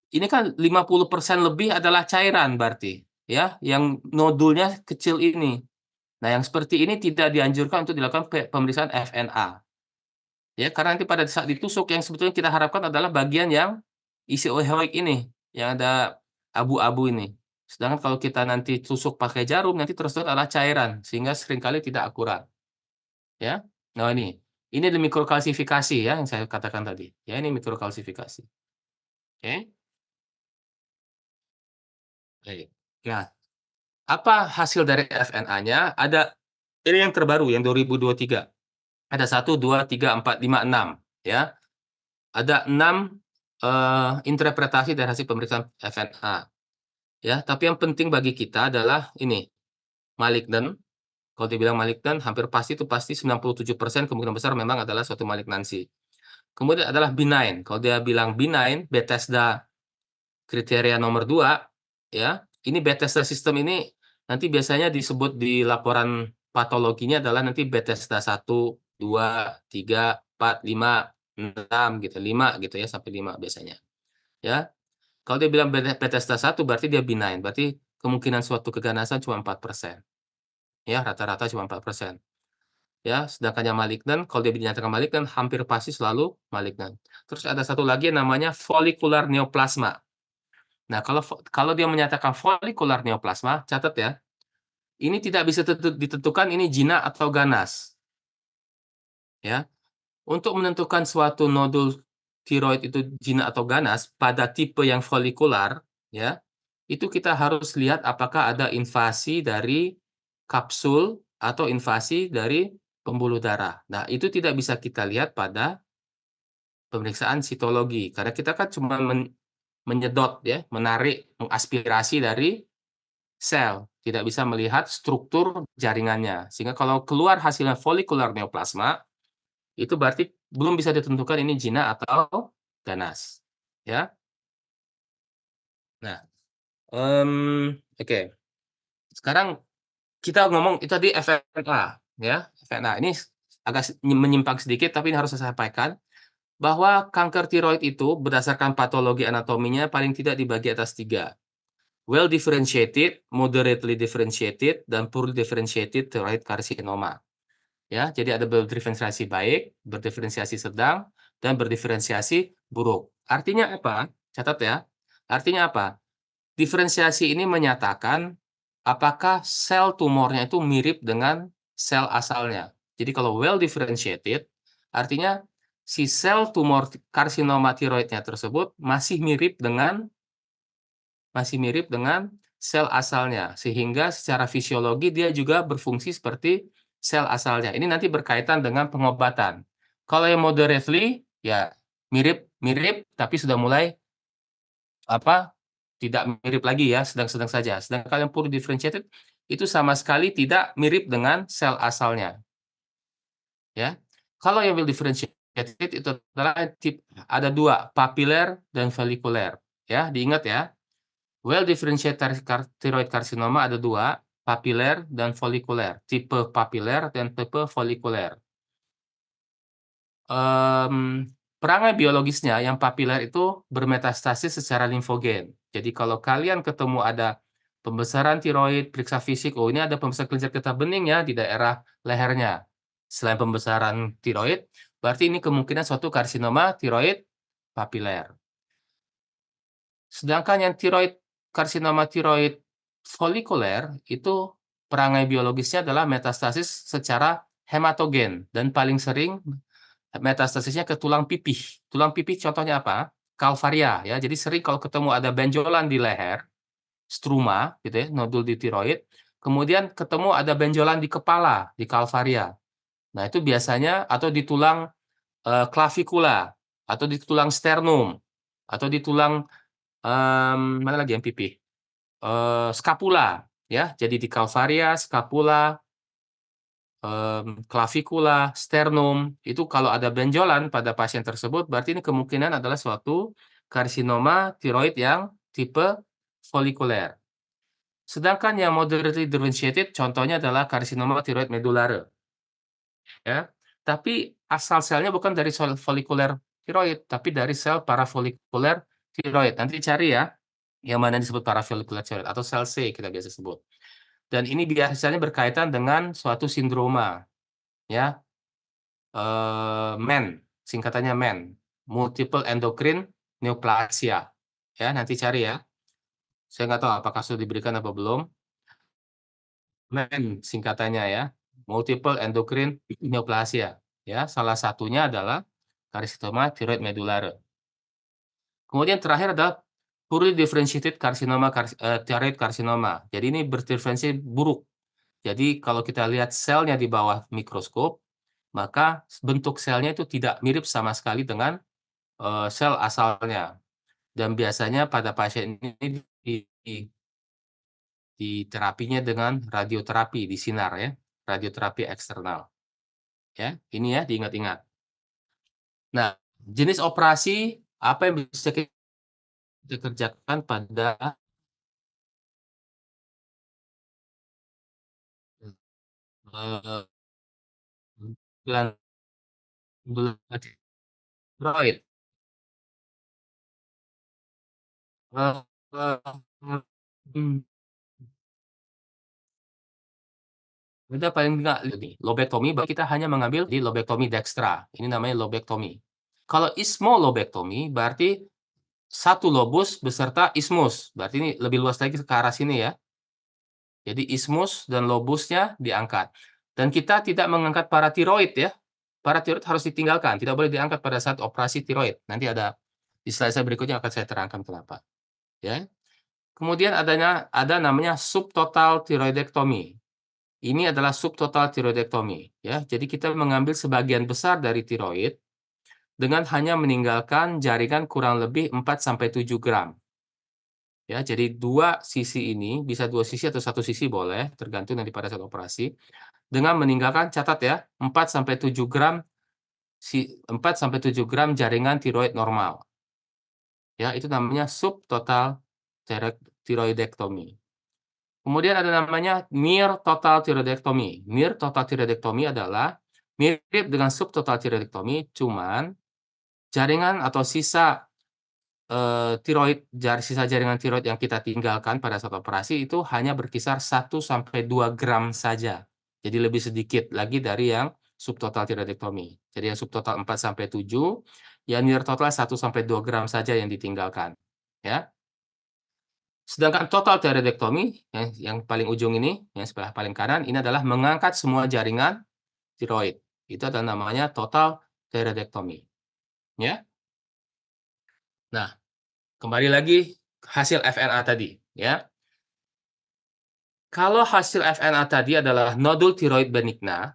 ini kan 50% lebih adalah cairan berarti, ya, yang nodulnya kecil ini. Nah, yang seperti ini tidak dianjurkan untuk dilakukan pemeriksaan FNA. Ya, karena nanti pada saat ditusuk yang sebetulnya kita harapkan adalah bagian yang isi ehoik ini, yang ada abu-abu ini. Sedangkan kalau kita nanti tusuk pakai jarum, nanti terus-terus adalah cairan, sehingga seringkali tidak akurat, ya. Nah ini mikrokalsifikasi ya yang saya katakan tadi, ya ini mikrokalsifikasi. Oke. Baik. Ya, apa hasil dari FNA-nya? Ada ini yang terbaru yang 2023. Ada 1, 2, 3, 4, 5, 6, ya. Ada 6 interpretasi dari hasil pemeriksaan FNA, ya. Tapi yang penting bagi kita adalah ini, malignan. Kalau dibilang malignan, hampir pasti itu pasti 97% kemungkinan besar memang adalah suatu malignansi. Kemudian adalah benign. Kalau dia bilang benign, Bethesda kriteria nomor 2, ya. Ini Bethesda sistem ini nanti biasanya disebut di laporan patologinya adalah nanti Bethesda 1, 2, 3, 4, 5, 6 gitu, 5 gitu ya, sampai 5 biasanya, ya. Kalau dia bilang Bethesda 1 berarti dia benign, berarti kemungkinan suatu keganasan cuma 4%, ya, rata-rata cuma 4%, ya. Sedangkan yang malignan, kalau dia dinyatakan malignan, hampir pasti selalu malignan. Terus ada satu lagi yang namanya follicular neoplasma. Nah, kalau dia menyatakan follicular neoplasma, catat ya, ini tidak bisa ditentukan ini jinak atau ganas, ya. Untuk menentukan suatu nodul tiroid itu jinak atau ganas pada tipe yang folikular, ya, itu kita harus lihat apakah ada invasi dari kapsul atau invasi dari pembuluh darah. Nah, itu tidak bisa kita lihat pada pemeriksaan sitologi, karena kita kan cuma menyedot ya, menarik, mengaspirasi dari sel, tidak bisa melihat struktur jaringannya. Sehingga kalau keluar hasilnya follicular neoplasma, itu berarti belum bisa ditentukan ini jinak atau ganas, ya. Nah, oke. Sekarang kita ngomong itu tadi FNA, ya, FNA. Ini agak menyimpang sedikit, tapi ini harus saya sampaikan, bahwa kanker tiroid itu berdasarkan patologi anatominya paling tidak dibagi atas 3. Well differentiated, moderately differentiated, dan poorly differentiated thyroid carcinoma. Ya, jadi ada berdiferensiasi baik, berdiferensiasi sedang, dan berdiferensiasi buruk. Artinya apa? Catat ya. Artinya apa? Diferensiasi ini menyatakan apakah sel tumornya itu mirip dengan sel asalnya. Jadi kalau well differentiated, artinya si sel tumor karsinoma tiroidnya tersebut masih mirip dengan sel asalnya, sehingga secara fisiologi dia juga berfungsi seperti sel asalnya. Ini nanti berkaitan dengan pengobatan. Kalau yang moderately, ya mirip-mirip, tapi sudah mulai tidak mirip lagi ya, sedang-sedang saja. Sedangkan yang poorly differentiated, itu sama sekali tidak mirip dengan sel asalnya, ya. Kalau yang well differentiated itu adalah ada 2, papiler dan folikuler, ya, diingat ya. Well differentiated thyroid carcinoma ada 2, papiler dan folikuler. Tipe papiler dan tipe folikuler. Perangai biologisnya yang papiler itu bermetastasis secara limfogen. Jadi kalau kalian ketemu ada pembesaran tiroid, periksa fisik, oh ini ada pembesaran kelenjar getah bening ya di daerah lehernya. Selain pembesaran tiroid, berarti ini kemungkinan suatu karsinoma tiroid papiler. Sedangkan yang karsinoma tiroid folikuler itu perangai biologisnya adalah metastasis secara hematogen dan paling sering metastasisnya ke tulang pipih. Tulang pipih contohnya apa? Kalvaria ya. Jadi sering kalau ketemu ada benjolan di leher, struma gitu ya, nodul di tiroid, kemudian ketemu ada benjolan di kepala, di kalvaria. Nah, itu biasanya atau di tulang clavikula atau di tulang sternum atau di tulang mana lagi yang pipih? Skapula ya. Jadi di kalvaria, skapula, clavikula, sternum, itu kalau ada benjolan pada pasien tersebut, berarti ini kemungkinan adalah suatu karsinoma tiroid yang tipe folikuler. Sedangkan yang moderately differentiated contohnya adalah karsinoma tiroid medulare. Ya. tapi asal selnya bukan dari sel folikuler tiroid, tapi dari sel parafolikuler tiroid. Nanti cari ya, yang mana disebut parafolikuler tiroid atau sel C kita biasa sebut. Dan ini biasanya berkaitan dengan suatu sindroma, ya, MEN, singkatannya MEN, multiple endocrine neoplasia. Ya, nanti cari ya. Saya nggak tahu apakah sudah diberikan apa belum. MEN singkatannya ya, multiple endocrine neoplasia. Ya, salah satunya adalah karsitoma tiroid medulare. Kemudian terakhir adalah poorly differentiated carcinoma, thyroid carcinoma. Jadi ini berdiferensiasi buruk. Jadi kalau kita lihat selnya di bawah mikroskop, maka bentuk selnya itu tidak mirip sama sekali dengan sel asalnya. Dan biasanya pada pasien ini di terapinya dengan radioterapi di sinar ya, radioterapi eksternal. Ya, ini ya diingat-ingat. Nah, jenis operasi apa yang bisa kita kerjakan pada eh, bulan tiroid. Eh, eh, hmm, Kita paling enggak lobektomi, kita hanya mengambil di lobektomi dextra. Ini namanya lobektomi. Kalau ismolobektomi berarti satu lobus beserta ismus. Berarti ini lebih luas lagi ke arah sini ya. Jadi ismus dan lobusnya diangkat. Dan kita tidak mengangkat paratiroid ya. Paratiroid harus ditinggalkan, tidak boleh diangkat pada saat operasi tiroid. Nanti ada di slide saya berikutnya akan saya terangkan kenapa. Ya. Kemudian ada namanya subtotal tiroidektomi. Ini adalah subtotal tiroidektomi ya. Jadi kita mengambil sebagian besar dari tiroid dengan hanya meninggalkan jaringan kurang lebih 4 sampai 7 gram. Ya, jadi dua sisi ini bisa dua sisi atau satu sisi boleh, tergantung dari pada saat operasi. Dengan meninggalkan catat ya, 4 sampai 7 gram 4 sampai 7 gram jaringan tiroid normal. Ya, itu namanya subtotal tiroidektomi. Kemudian ada namanya near total tiroidektomi. Near total tiroidektomi adalah mirip dengan subtotal tiroidektomi, cuman jaringan atau sisa sisa jaringan tiroid yang kita tinggalkan pada saat operasi itu hanya berkisar 1 sampai 2 gram saja. Jadi lebih sedikit lagi dari yang subtotal tiroidektomi. Jadi yang subtotal 4 sampai 7, yang near total 1 sampai 2 gram saja yang ditinggalkan, ya. Sedangkan total tiroidektomi yang paling ujung ini, yang sebelah paling kanan, ini adalah mengangkat semua jaringan tiroid. Itu adalah namanya total tiroidektomi. Ya. Nah, kembali lagi hasil FNA tadi, ya. Kalau hasil FNA tadi adalah nodul tiroid benigna,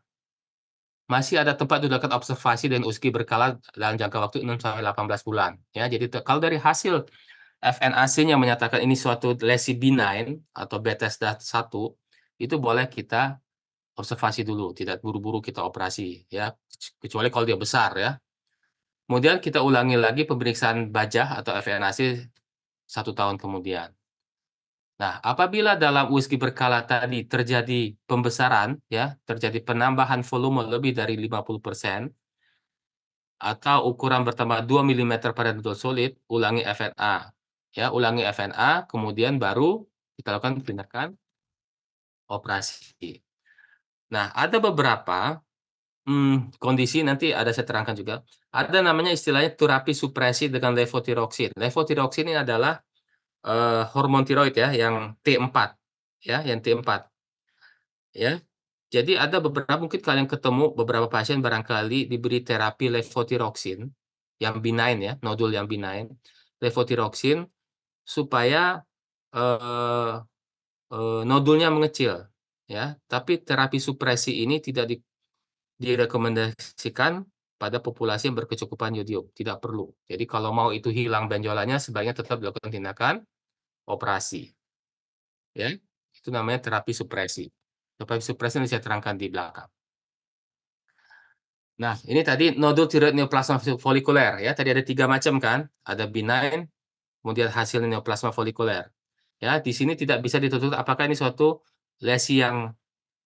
masih ada tempat dilakukan observasi dan USG berkala dalam jangka waktu 6 sampai 18 bulan, ya. Jadi kalau dari hasil FNAC-nya menyatakan ini suatu lesi benign atau Bethesda 1, itu boleh kita observasi dulu, tidak buru-buru kita operasi, ya. Kecuali kalau dia besar, ya. Kemudian kita ulangi lagi pemeriksaan bajah atau FNAC 1 tahun kemudian. Nah, apabila dalam USG berkala tadi terjadi pembesaran, ya, terjadi penambahan volume lebih dari 50%, atau ukuran bertambah 2 mm pada nodul solid, ulangi FNA. Ya, ulangi FNA, kemudian baru kita lakukan tindakan operasi. Nah, ada beberapa kondisi nanti ada saya terangkan juga. Ada namanya istilahnya terapi supresi dengan levotiroksin. Levotiroksin ini adalah hormon tiroid ya, yang T4, ya, yang T4, ya. Jadi ada beberapa mungkin kalian ketemu beberapa pasien barangkali diberi terapi levotiroksin yang benign ya, nodul yang benign, levotiroksin supaya, eee nodulnya mengecil, ya. Tapi terapi supresi ini tidak direkomendasikan pada populasi yang berkecukupan yodium, tidak perlu. Jadi kalau mau itu hilang benjolannya sebaiknya tetap dilakukan tindakan operasi, ya. Itu namanya terapi supresi. Terapi supresi ini saya terangkan di belakang. Nah, ini tadi nodul tiroid neoplasma folikuler ya, tadi ada 3 macam kan, ada benign, kemudian hasil neoplasma folikuler. Ya, di sini tidak bisa dituntut apakah ini suatu lesi yang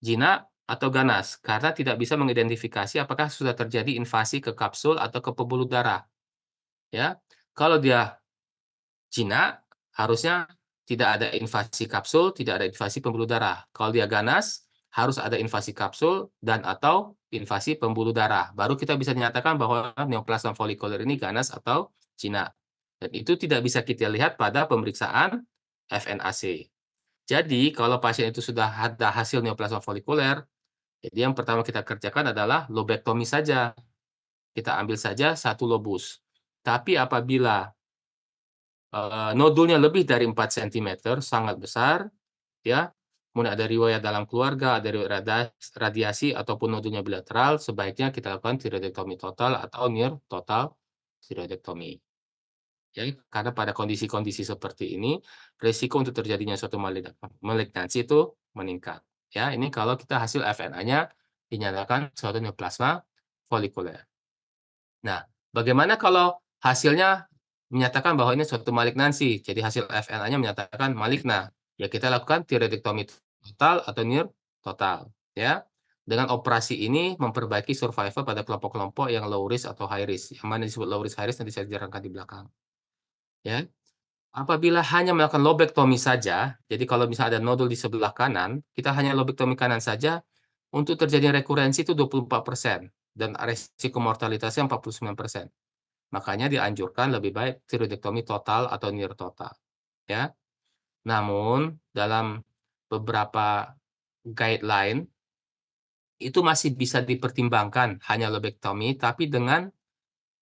jinak atau ganas karena tidak bisa mengidentifikasi apakah sudah terjadi invasi ke kapsul atau ke pembuluh darah. Ya, kalau dia Cina, harusnya tidak ada invasi kapsul, tidak ada invasi pembuluh darah. Kalau dia ganas, harus ada invasi kapsul dan atau invasi pembuluh darah. Baru kita bisa menyatakan bahwa neoplasma folikuler ini ganas atau Cina. Dan itu tidak bisa kita lihat pada pemeriksaan FNAC. Jadi, kalau pasien itu sudah ada hasil neoplasma folikuler, jadi yang pertama kita kerjakan adalah lobektomi saja. Kita ambil saja satu lobus. Tapi apabila nodulnya lebih dari 4 cm, sangat besar, ya, kemudian ada riwayat dalam keluarga, ada riwayat radiasi ataupun nodulnya bilateral, sebaiknya kita lakukan tiroidektomi total atau near total tiroidektomi. Ya, karena pada kondisi-kondisi seperti ini, risiko untuk terjadinya suatu malignansi itu meningkat. Ya, ini kalau kita hasil FNA-nya dinyatakan suatu neoplasma folikuler. Nah, bagaimana kalau hasilnya menyatakan bahwa ini suatu malignansi, jadi hasil FNA-nya menyatakan maligna. Ya, kita lakukan tiroidektomi total atau near total, ya. Dengan operasi ini memperbaiki survival pada kelompok-kelompok yang low risk atau high risk. Yang mana disebut low risk, high risk nanti saya jelaskan di belakang. Ya. Apabila hanya melakukan lobektomi saja, jadi kalau misalnya ada nodul di sebelah kanan, kita hanya lobektomi kanan saja, untuk terjadi rekurensi itu 24% dan resiko mortalitasnya 49%. Makanya dianjurkan lebih baik tiroidektomi total atau near total, ya. Namun dalam beberapa guideline itu masih bisa dipertimbangkan hanya lobektomi, tapi dengan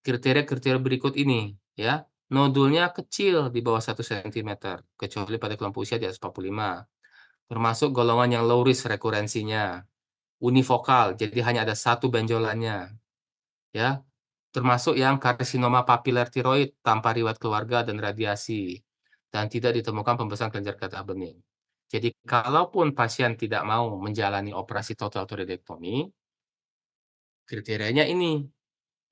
kriteria-kriteria berikut ini, ya. Nodulnya kecil di bawah 1 cm, kecuali pada kelompok usia di atas 45, termasuk golongan yang low risk rekurensinya, unifokal, jadi hanya ada satu benjolannya, ya. Termasuk yang karsinoma papiler tiroid tanpa riwayat keluarga dan radiasi, dan tidak ditemukan pembesaran kelenjar getah bening. Jadi kalaupun pasien tidak mau menjalani operasi total tiroidektomi, kriterianya ini,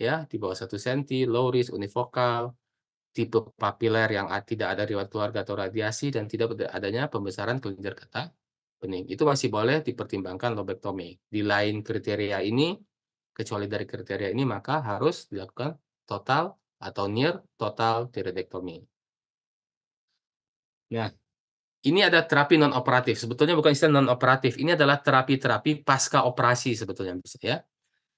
ya, di bawah 1 cm, low risk, unifokal, tipe papiler yang tidak ada riwayat keluarga atau radiasi, dan tidak adanya pembesaran kelenjar getah bening. Itu masih boleh dipertimbangkan lobektomi. Di lain kriteria ini, kecuali dari kriteria ini, maka harus dilakukan total atau near total tiroidektomi. Nah, ini ada terapi non operatif. Sebetulnya bukan istilah non operatif, ini adalah terapi-terapi pasca operasi sebetulnya, ya.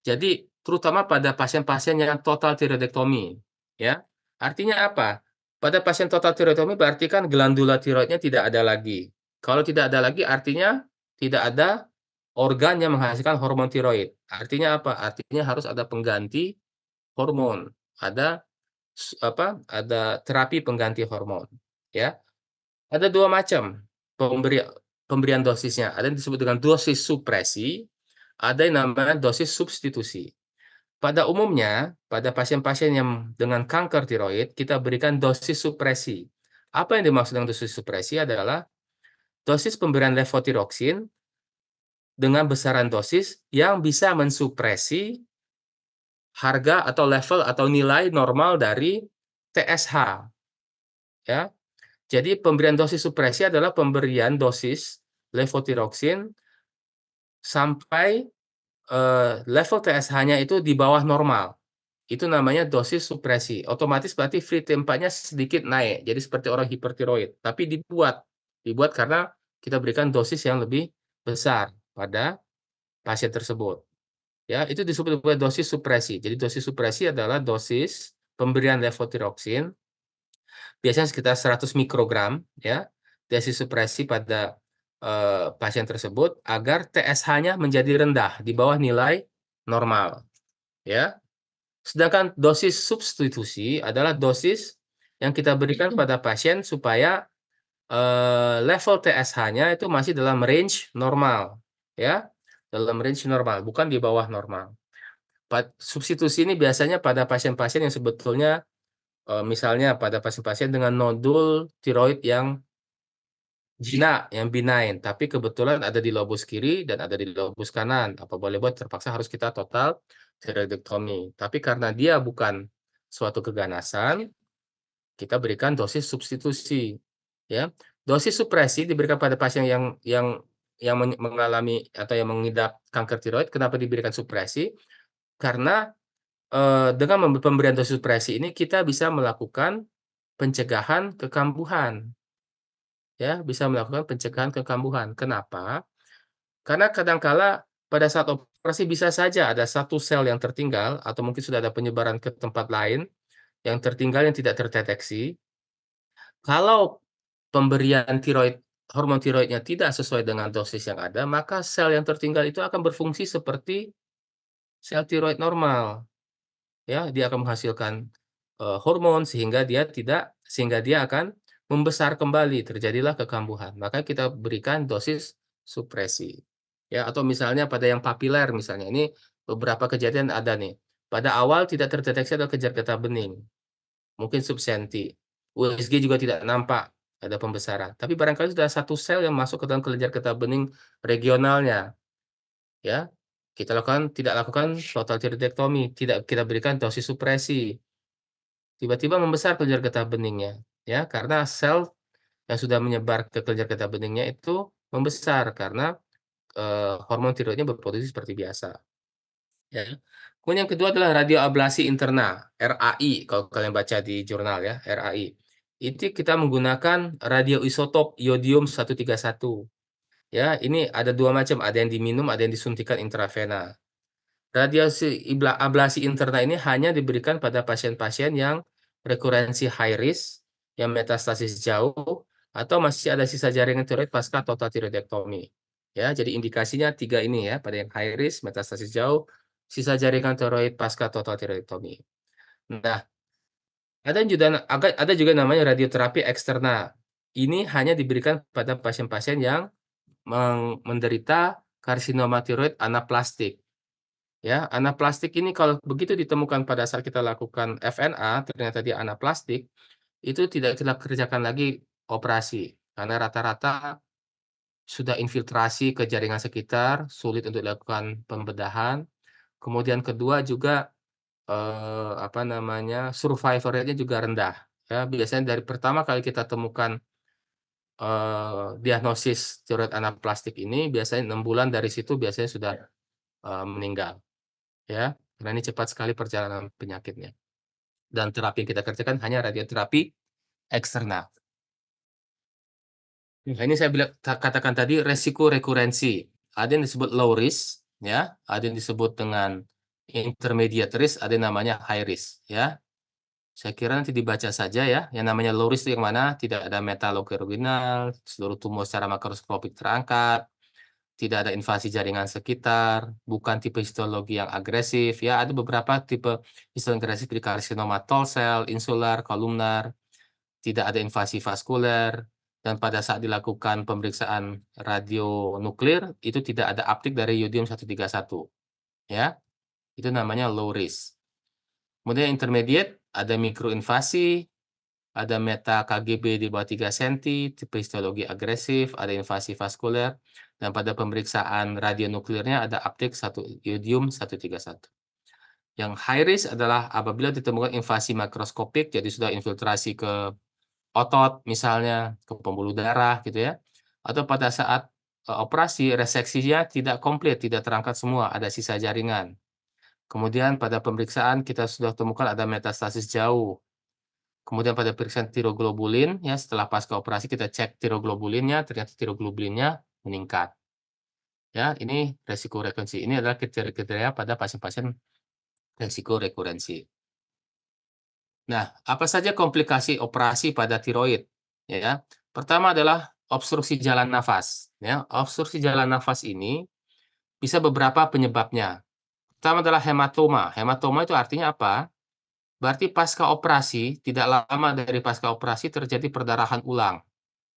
Jadi terutama pada pasien-pasien yang total tiroidektomi, ya. Artinya apa? Pada pasien total tiroidektomi berarti kan glandula tiroidnya tidak ada lagi. Kalau tidak ada lagi artinya tidak ada organ yang menghasilkan hormon tiroid. Artinya apa? Artinya harus ada pengganti hormon. Ada ada terapi pengganti hormon, ya. Ada dua macam pemberian dosisnya. Ada yang disebut dengan dosis supresi, ada yang namanya dosis substitusi. Pada umumnya, pada pasien-pasien yang dengan kanker tiroid, kita berikan dosis supresi. Apa yang dimaksud dengan dosis supresi adalah dosis pemberian levotiroxin dengan besaran dosis yang bisa mensupresi harga atau level atau nilai normal dari TSH, ya. Jadi pemberian dosis supresi adalah pemberian dosis levotiroxin sampai level TSH-nya itu di bawah normal. Itu namanya dosis supresi. Otomatis berarti free T4-nya sedikit naik. Jadi seperti orang hipertiroid. Tapi dibuat karena kita berikan dosis yang lebih besar pada pasien tersebut. Ya, itu disebut dosis supresi. Jadi dosis supresi adalah dosis pemberian levotiroxin biasanya sekitar 100 mikrogram, ya. Dosis supresi pada pasien tersebut agar TSH-nya menjadi rendah di bawah nilai normal, ya. Sedangkan dosis substitusi adalah dosis yang kita berikan pada pasien supaya level TSH-nya itu masih dalam range normal, ya. Dalam range normal, bukan di bawah normal. Substitusi ini biasanya pada pasien-pasien yang sebetulnya misalnya pada pasien-pasien dengan nodul tiroid yang jinak, yang benign, tapi kebetulan ada di lobus kiri dan ada di lobus kanan. Apa boleh buat terpaksa harus kita total tiroidektomi. Tapi karena dia bukan suatu keganasan, kita berikan dosis substitusi, ya. Dosis supresi diberikan pada pasien yang yang mengalami atau yang mengidap kanker tiroid kenapa diberikan supresi? Karena, dengan pemberian dosis supresi ini kita bisa melakukan pencegahan kekambuhan, ya, bisa melakukan pencegahan kekambuhan. Kenapa? Karena kadangkala pada saat operasi bisa saja ada satu sel yang tertinggal atau mungkin sudah ada penyebaran ke tempat lain yang tertinggal yang tidak terdeteksi. Kalau pemberian hormon tiroidnya tidak sesuai dengan dosis yang ada, maka sel yang tertinggal itu akan berfungsi seperti sel tiroid normal, ya. Dia akan menghasilkan, hormon sehingga dia akan membesar kembali, terjadilah kekambuhan. Maka kita berikan dosis supresi, ya. Atau misalnya pada yang papiler misalnya, ini beberapa kejadian ada nih. Pada awal tidak terdeteksi ada kelenjar getah bening, mungkin subsenti. USG juga tidak nampak ada pembesaran, tapi barangkali sudah satu sel yang masuk ke dalam kelenjar getah bening regionalnya, ya. Tidak lakukan total tiroidektomi, tidak kita berikan dosis supresi. Tiba-tiba membesar kelenjar getah beningnya, ya, karena sel yang sudah menyebar ke kelenjar getah beningnya itu membesar karena, hormon tiroidnya berproduksi seperti biasa, ya. Kemudian yang kedua adalah radioablasi interna, RAI kalau kalian baca di jurnal ya, RAI. Itu kita menggunakan radioisotop yodium-131, ya. Ini ada 2 macam, ada yang diminum, ada yang disuntikan intravena. Ablasi interna ini hanya diberikan pada pasien-pasien yang rekurensi high risk, yang metastasis jauh, atau masih ada sisa jaringan tiroid pasca total tiroidektomi. Ya, jadi indikasinya 3 ini ya, pada yang high risk, metastasis jauh, sisa jaringan tiroid pasca total tiroidektomi. Nah, ada juga namanya radioterapi eksterna. Ini hanya diberikan pada pasien-pasien yang menderita karsinoma tiroid anaplastik. Ya, anaplastik ini kalau begitu ditemukan pada saat kita lakukan FNA, ternyata dia anaplastik, itu tidak kita kerjakan lagi operasi, karena rata-rata sudah infiltrasi ke jaringan sekitar, sulit untuk dilakukan pembedahan. Kemudian kedua juga, apa namanya, survival rate-nya juga rendah, ya. Biasanya dari pertama kali kita temukan, diagnosis tiroid anaplastik ini, biasanya 6 bulan dari situ biasanya sudah, meninggal. Ya, karena ini cepat sekali perjalanan penyakitnya. Dan terapi yang kita kerjakan hanya radioterapi eksternal. Nah, ini saya katakan tadi resiko rekurensi. Ada yang disebut low risk, ya, ada yang disebut dengan intermediate risk, ada yang namanya high risk, ya. Saya kira nanti dibaca saja ya, yang namanya low risk itu yang mana tidak ada metalokerogenal, seluruh tumor secara makroskopik terangkat, tidak ada invasi jaringan sekitar, bukan tipe histologi yang agresif, ya ada beberapa tipe histologi agresif di karsinoma tall cell, insular, kolumnar, tidak ada invasi vaskuler, dan pada saat dilakukan pemeriksaan radionuklir, itu tidak ada uptick dari yodium-131, ya, itu namanya low risk. Kemudian intermediate, ada mikroinvasi, ada meta KGB di bawah 3 cm, tipe histologi agresif, ada invasi vaskuler, dan pada pemeriksaan radionuklirnya ada uptake yodium-131. Yang high risk adalah apabila ditemukan invasi makroskopik, jadi sudah infiltrasi ke otot misalnya, ke pembuluh darah gitu ya, atau pada saat, operasi reseksinya tidak komplit, tidak terangkat semua, ada sisa jaringan. Kemudian pada pemeriksaan kita sudah temukan ada metastasis jauh. Kemudian pada pemeriksaan tiroglobulin, ya setelah pasca operasi kita cek tiroglobulinnya, ternyata tiroglobulinnya meningkat. Ya, ini resiko rekurensi. Ini adalah kriteria pada pasien-pasien resiko rekurensi. Nah, apa saja komplikasi operasi pada tiroid? Ya, pertama adalah obstruksi jalan nafas. Ya, obstruksi jalan nafas ini bisa beberapa penyebabnya. Pertama adalah hematoma. Hematoma itu artinya apa? Berarti pasca operasi, tidak lama dari pasca operasi terjadi perdarahan ulang,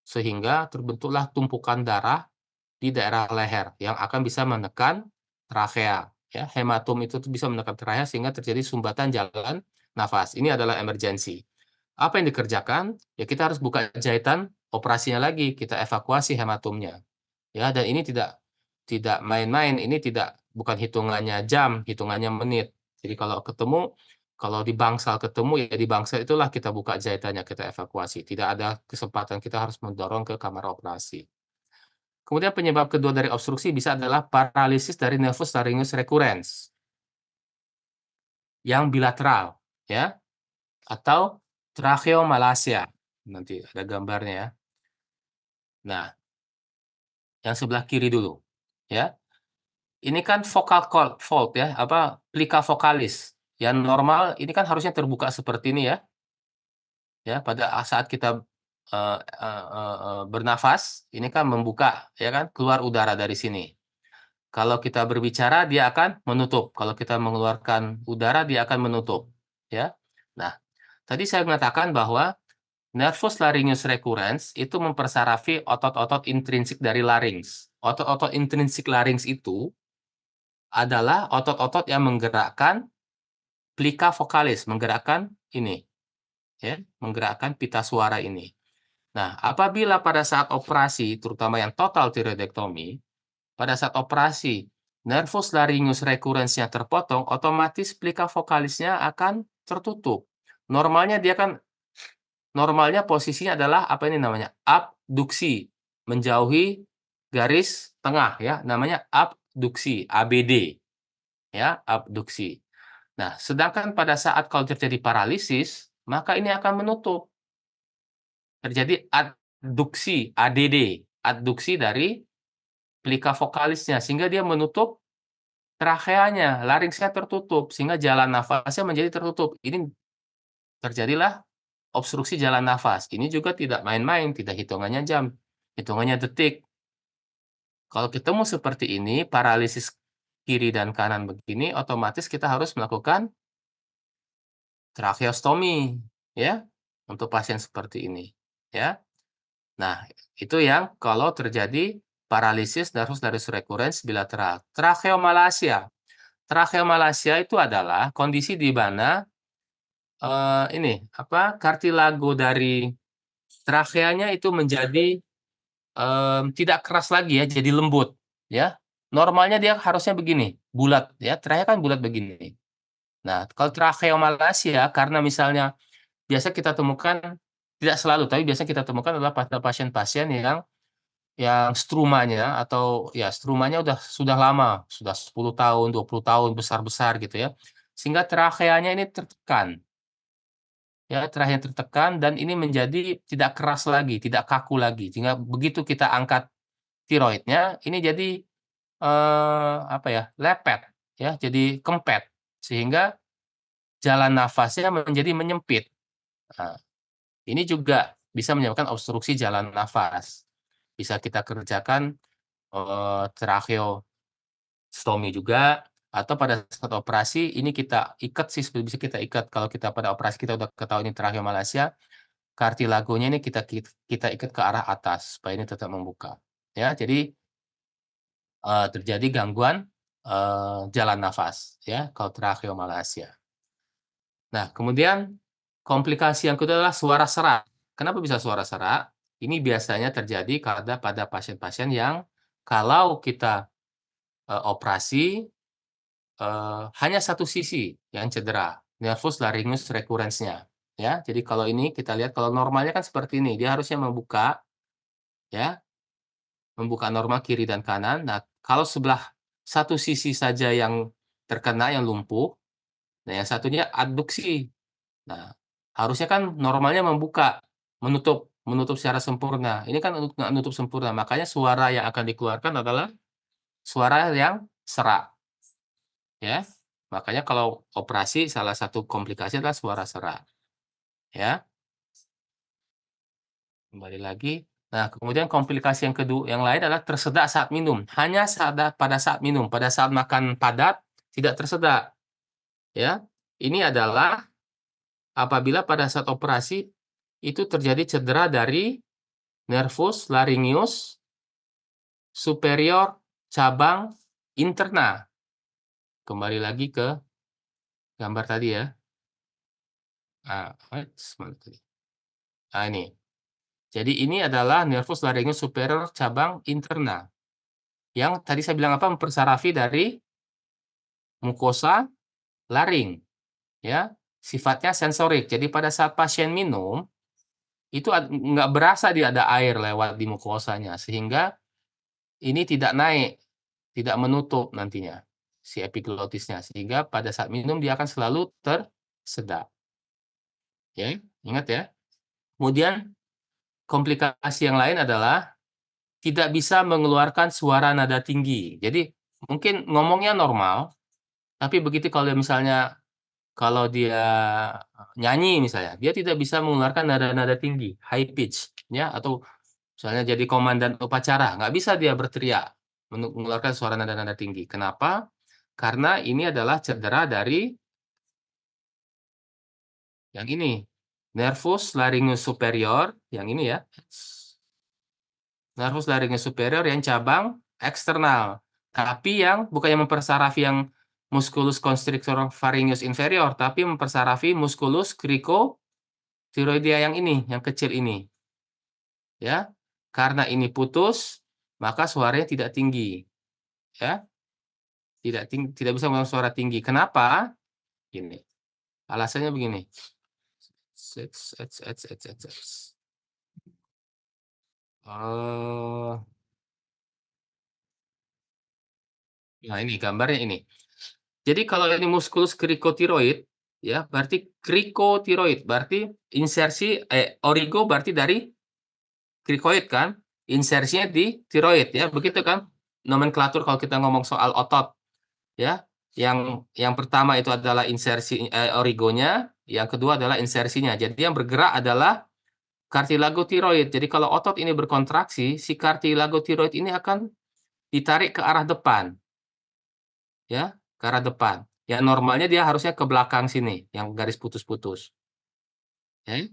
sehingga terbentuklah tumpukan darah di daerah leher yang akan bisa menekan trachea. Ya, hematom itu bisa menekan trachea sehingga terjadi sumbatan jalan nafas. Ini adalah emergensi. Apa yang dikerjakan? Ya kita harus buka jahitan operasinya lagi, kita evakuasi hematomnya. Ya, dan ini tidak main-main, ini bukan hitungannya jam, hitungannya menit. Jadi kalau di bangsal ketemu, ya di bangsal itulah kita buka jahitannya, kita evakuasi. Tidak ada kesempatan kita harus mendorong ke kamar operasi. Kemudian penyebab kedua dari obstruksi bisa adalah paralisis dari nervus laryngeus recurrens yang bilateral, ya, atau tracheomalacia. Nanti ada gambarnya ya. Nah, yang sebelah kiri dulu, ya. Ini kan vocal fold ya, plica vocalis. Yang normal ini kan harusnya terbuka seperti ini ya. Ya, pada saat kita bernafas, ini kan membuka, ya kan, keluar udara dari sini. Kalau kita berbicara, dia akan menutup. Kalau kita mengeluarkan udara, dia akan menutup, ya. Nah, tadi saya mengatakan bahwa nervus laryngeus recurrens itu mempersarafi otot-otot intrinsik dari larynx. Otot-otot intrinsik larynx itu adalah otot-otot yang menggerakkan plica vocalis, menggerakkan ini, ya, menggerakkan pita suara ini. Nah, apabila pada saat operasi, terutama yang total tiroidektomi, pada saat operasi nervus laryngeus recurrens-nya terpotong, otomatis plica vocalisnya akan tertutup. Normalnya posisinya adalah apa ini namanya? Abduksi, menjauhi garis tengah ya, namanya abduksi, ABD. Ya, abduksi. Nah, sedangkan pada saat kalau terjadi paralisis, maka ini akan menutup. Terjadi adduksi, ADD, adduksi dari plica vocalisnya sehingga dia menutup tracheanya, larinksnya tertutup sehingga jalan nafasnya menjadi tertutup. Ini terjadilah obstruksi jalan nafas. Ini juga tidak main-main, tidak hitungannya jam, hitungannya detik. Kalau ketemu seperti ini, paralisis kiri dan kanan begini, otomatis kita harus melakukan tracheostomi, ya, untuk pasien seperti ini, ya. Nah, itu yang kalau terjadi paralisis nervus laryngeus recurrens bilateral. Tracheomalacia. Tracheomalacia itu adalah kondisi di mana kartilago dari tracheanya itu menjadi tidak keras lagi ya, jadi lembut, ya. Normalnya dia harusnya begini, bulat ya, trachea kan bulat begini. Nah, kalau tracheomalacia karena misalnya biasa kita temukan, tidak selalu, tapi biasa kita temukan adalah pada pasien-pasien yang strumanya atau ya strumanya sudah lama, sudah 10 tahun, 20 tahun, besar-besar gitu ya. Sehingga tracheanya ini tertekan. Ya, tracheanya tertekan dan ini menjadi tidak keras lagi, tidak kaku lagi. Sehingga begitu kita angkat tiroidnya, ini jadi lepet ya, jadi kempet. Sehingga jalan nafasnya menjadi menyempit. Nah, ini juga bisa menyebabkan obstruksi jalan nafas. Bisa kita kerjakan tracheostomi juga, atau pada saat operasi ini kita ikat sih, bisa kita ikat. Kalau kita pada operasi kita udah ketahui ini tracheomalacia, kartilagonya ini kita ikat ke arah atas supaya ini tetap membuka. Ya, jadi terjadi gangguan jalan nafas ya kalau tracheomalacia. Nah, kemudian komplikasi yang kedua adalah suara serak. Kenapa bisa suara serak? Ini biasanya terjadi pada pasien-pasien yang kalau kita operasi hanya satu sisi yang cedera, nervus laryngeus recurrens-nya. Ya, jadi kalau ini kita lihat kalau normalnya kan seperti ini, dia harusnya membuka, ya, membuka normal kiri dan kanan. Nah, kalau sebelah satu sisi saja yang terkena, yang lumpuh, nah yang satunya adduksi. Nah, harusnya kan normalnya membuka, menutup secara sempurna. Ini kan nggak nutup sempurna, makanya suara yang akan dikeluarkan adalah suara yang serak, ya. Makanya kalau operasi salah satu komplikasi adalah suara serak, ya. Kembali lagi. Nah, kemudian komplikasi yang lain adalah tersedak saat minum. Hanya pada saat minum, pada saat makan padat tidak tersedak, ya. Ini adalah apabila pada saat operasi itu terjadi cedera dari nervus laryngeus superior cabang interna. Kembali lagi ke gambar tadi ya. Nah, Nah, ini. Jadi ini adalah nervus laryngeus superior cabang interna. Yang tadi saya bilang mempersarafi dari mukosa laring, ya. Sifatnya sensorik. Jadi pada saat pasien minum itu nggak berasa dia ada air lewat di mukosanya sehingga ini tidak naik, tidak menutup nantinya si epiglotisnya, sehingga pada saat minum dia akan selalu tersedak. Ya, ingat ya. Kemudian komplikasi yang lain adalah tidak bisa mengeluarkan suara nada tinggi. Jadi mungkin ngomongnya normal, tapi begitu kalau dia nyanyi misalnya, dia tidak bisa mengeluarkan nada-nada tinggi, high pitch, ya, atau misalnya jadi komandan upacara, nggak bisa dia berteriak, mengeluarkan suara nada-nada tinggi. Kenapa? Karena ini adalah cedera dari yang ini, nervus laryngeus superior, yang ini ya. Nervus laryngeus superior yang cabang eksternal. Tapi yang bukan yang mempersarafi yang musculus constrictor pharyngeus inferior, tapi mempersarafi musculus cricothyroidea yang ini, yang kecil ini. Ya. Karena ini putus, maka suaranya tidak tinggi. Ya. Tidak bisa mengeluarkan suara tinggi. Kenapa? Gini. Alasannya begini. Nah, ini gambarnya ini. Jadi kalau ini musculus cricothyroid, ya, berarti cricothyroid, berarti origo berarti dari cricoid kan, insersinya di tiroid ya, begitu kan? Nomenklatur kalau kita ngomong soal otot, ya. Yang pertama itu adalah origonya, yang kedua adalah insersinya. Jadi yang bergerak adalah kartilago tiroid. Jadi kalau otot ini berkontraksi, si kartilago tiroid ini akan ditarik ke arah depan. Ya, ke arah depan. Ya normalnya dia harusnya ke belakang sini, yang garis putus-putus. Ya.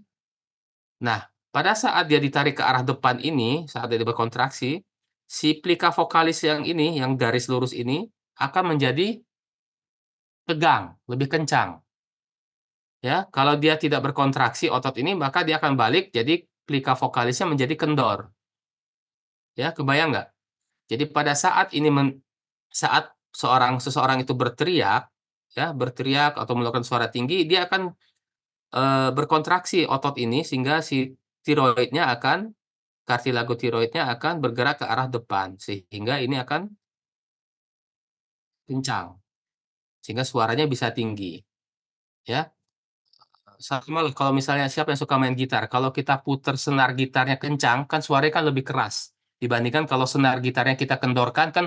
Nah, pada saat dia ditarik ke arah depan ini, saat dia berkontraksi, si plika vokalis yang ini, yang garis lurus ini, akan menjadi tegang, lebih kencang. Ya, kalau dia tidak berkontraksi otot ini, maka dia akan balik, jadi plika vokalisnya menjadi kendor. Ya, kebayang nggak? Jadi pada saat saat seseorang itu berteriak, ya, berteriak atau mengeluarkan suara tinggi, dia akan berkontraksi otot ini sehingga si kartilago tiroidnya akan bergerak ke arah depan sehingga ini akan kencang, sehingga suaranya bisa tinggi, ya. Sama lah kalau misalnya siapa yang suka main gitar, kalau kita puter senar gitarnya kencang, kan suaranya kan lebih keras dibandingkan kalau senar gitarnya kita kendorkan kan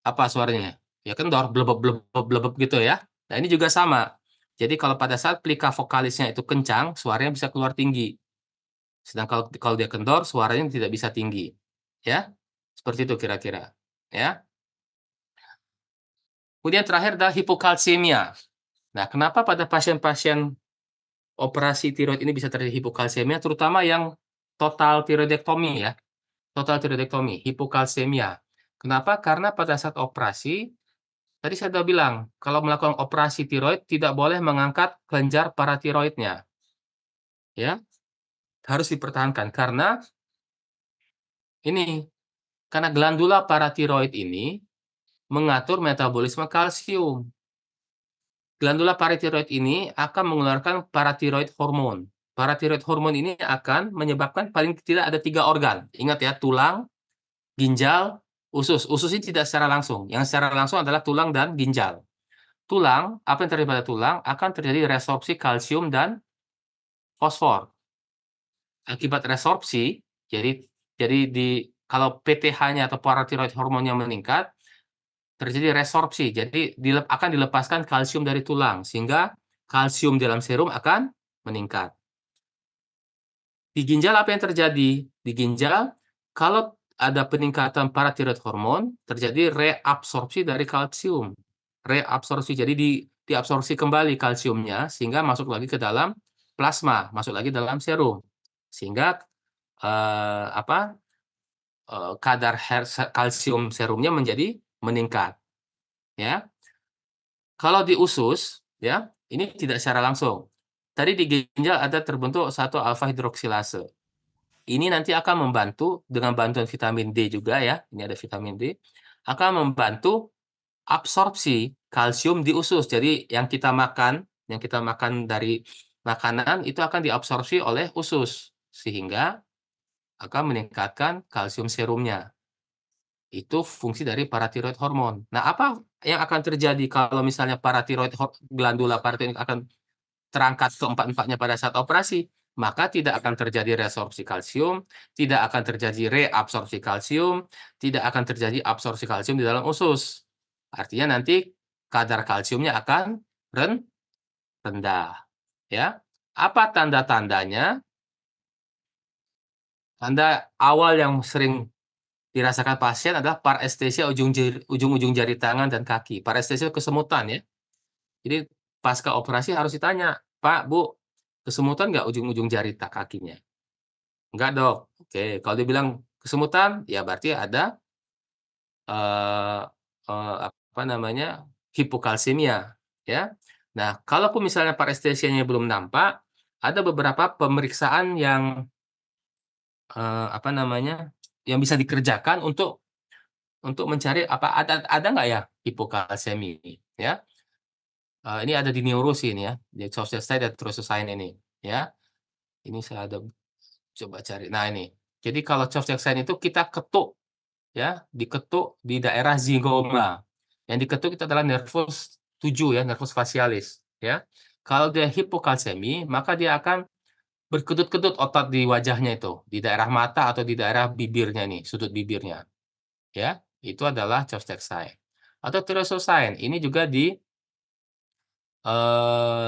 apa suaranya? Ya kendor, blebeb blebeb blebeb gitu ya. Nah, ini juga sama. Jadi kalau pada saat plika vokalisnya itu kencang, suaranya bisa keluar tinggi. Sedangkan kalau dia kendor, suaranya tidak bisa tinggi. Ya, seperti itu kira-kira. Ya. Kemudian terakhir adalah hipokalsemia. Nah, kenapa pada pasien-pasien operasi tiroid ini bisa terjadi hipokalsemia, terutama yang total tiroidektomi ya, total tiroidektomi, hipokalsemia. Kenapa? Karena pada saat operasi, tadi saya sudah bilang, kalau melakukan operasi tiroid tidak boleh mengangkat kelenjar paratiroidnya. Ya, harus dipertahankan karena ini, karena glandula paratiroid ini mengatur metabolisme kalsium. Glandula paratiroid ini akan mengeluarkan paratiroid hormon. Paratiroid hormon ini akan menyebabkan paling tidak ada 3 organ. Ingat ya, tulang, ginjal, usus. Usus ini tidak secara langsung. Yang secara langsung adalah tulang dan ginjal. Tulang, apa yang terjadi pada tulang? Akan terjadi resorpsi kalsium dan fosfor. Akibat resorpsi, jadi kalau PTH-nya atau paratiroid hormonnya meningkat, terjadi resorpsi. Jadi akan dilepaskan kalsium dari tulang sehingga kalsium dalam serum akan meningkat. Di ginjal apa yang terjadi? Di ginjal kalau ada peningkatan paratiroid hormon, terjadi reabsorpsi dari kalsium. Reabsorpsi, jadi diabsorpsi kembali kalsiumnya sehingga masuk lagi ke dalam plasma, masuk lagi dalam serum. Sehingga kadar kalsium serumnya menjadi meningkat. Ya. Kalau di usus, ya, ini tidak secara langsung. Tadi di ginjal ada terbentuk 1 alfa hidroksilase. Ini nanti akan membantu dengan bantuan vitamin D juga ya, ini ada vitamin D, akan membantu absorpsi kalsium di usus. Jadi yang kita makan dari makanan itu akan diabsorpsi oleh usus, sehingga akan meningkatkan kalsium serumnya. Itu fungsi dari paratiroid hormon. Nah, apa yang akan terjadi kalau misalnya glandula paratiroid akan terangkat keempat-empatnya pada saat operasi? Maka tidak akan terjadi reabsorpsi kalsium, tidak akan terjadi reabsorpsi kalsium, tidak akan terjadi absorpsi kalsium di dalam usus. Artinya nanti kadar kalsiumnya akan rendah, ya. Apa tanda-tandanya? Tanda awal yang sering dirasakan pasien adalah parestesia ujung-ujung jari tangan dan kaki. Parestesia kesemutan ya. Jadi pasca operasi harus ditanya, "Pak, Bu, kesemutan nggak ujung-ujung jari kakinya?" "Enggak, Dok." Oke, kalau dia bilang kesemutan, ya berarti ada, eee apa namanya, hipokalsemia, ya. Nah, kalaupun misalnya parestesianya belum nampak, ada beberapa pemeriksaan yang, apa namanya, yang bisa dikerjakan untuk mencari apa ada nggak ya hipokalsemi ini, ya. Ini ada di neuro sih ini ya, di social study dan Trousseau ini, ya. Ini saya ada coba cari. Nah ini, jadi kalau social science itu kita ketuk, ya, diketuk di daerah zingoma. Yang diketuk itu adalah nervus 7 ya, nervus facialis, ya. Kalau dia hipokalsemi, maka dia akan berkedut-kedut otot di wajahnya itu, di daerah mata atau di daerah bibirnya nih, sudut bibirnya, ya. Itu adalah Chopstead sign. Atau Trousseau sign, ini juga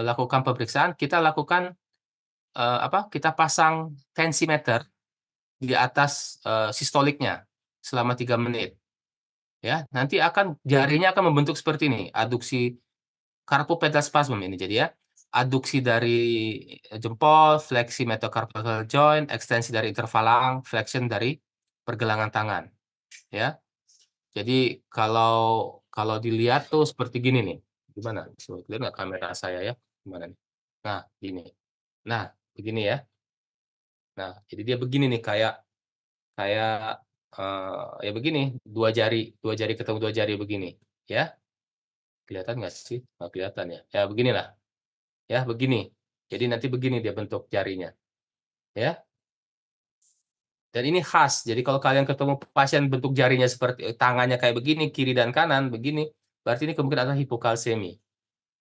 lakukan pemeriksaan, kita lakukan, kita pasang tensimeter di atas, sistoliknya selama 3 menit, ya. Nanti jarinya akan membentuk seperti ini, aduksi carpopedal spasm ini jadi ya, aduksi dari jempol, fleksi metacarpal joint, ekstensi dari intervalang, flexion dari pergelangan tangan, ya. Jadi kalau dilihat tuh seperti gini nih, gimana? Bisa lihat nggak kamera saya ya? Gimana nih? Nah, gini. Nah, begini ya. Nah, jadi dia begini nih kayak kayak, ya begini, 2 jari ketemu 2 jari begini, ya. Kelihatan nggak sih? Nggak kelihatan ya? Ya beginilah, ya begini. Jadi nanti begini dia bentuk jarinya, ya. Dan ini khas, jadi kalau kalian ketemu pasien bentuk jarinya seperti tangannya kayak begini, kiri dan kanan begini, berarti ini kemungkinan adalah hipokalsemi,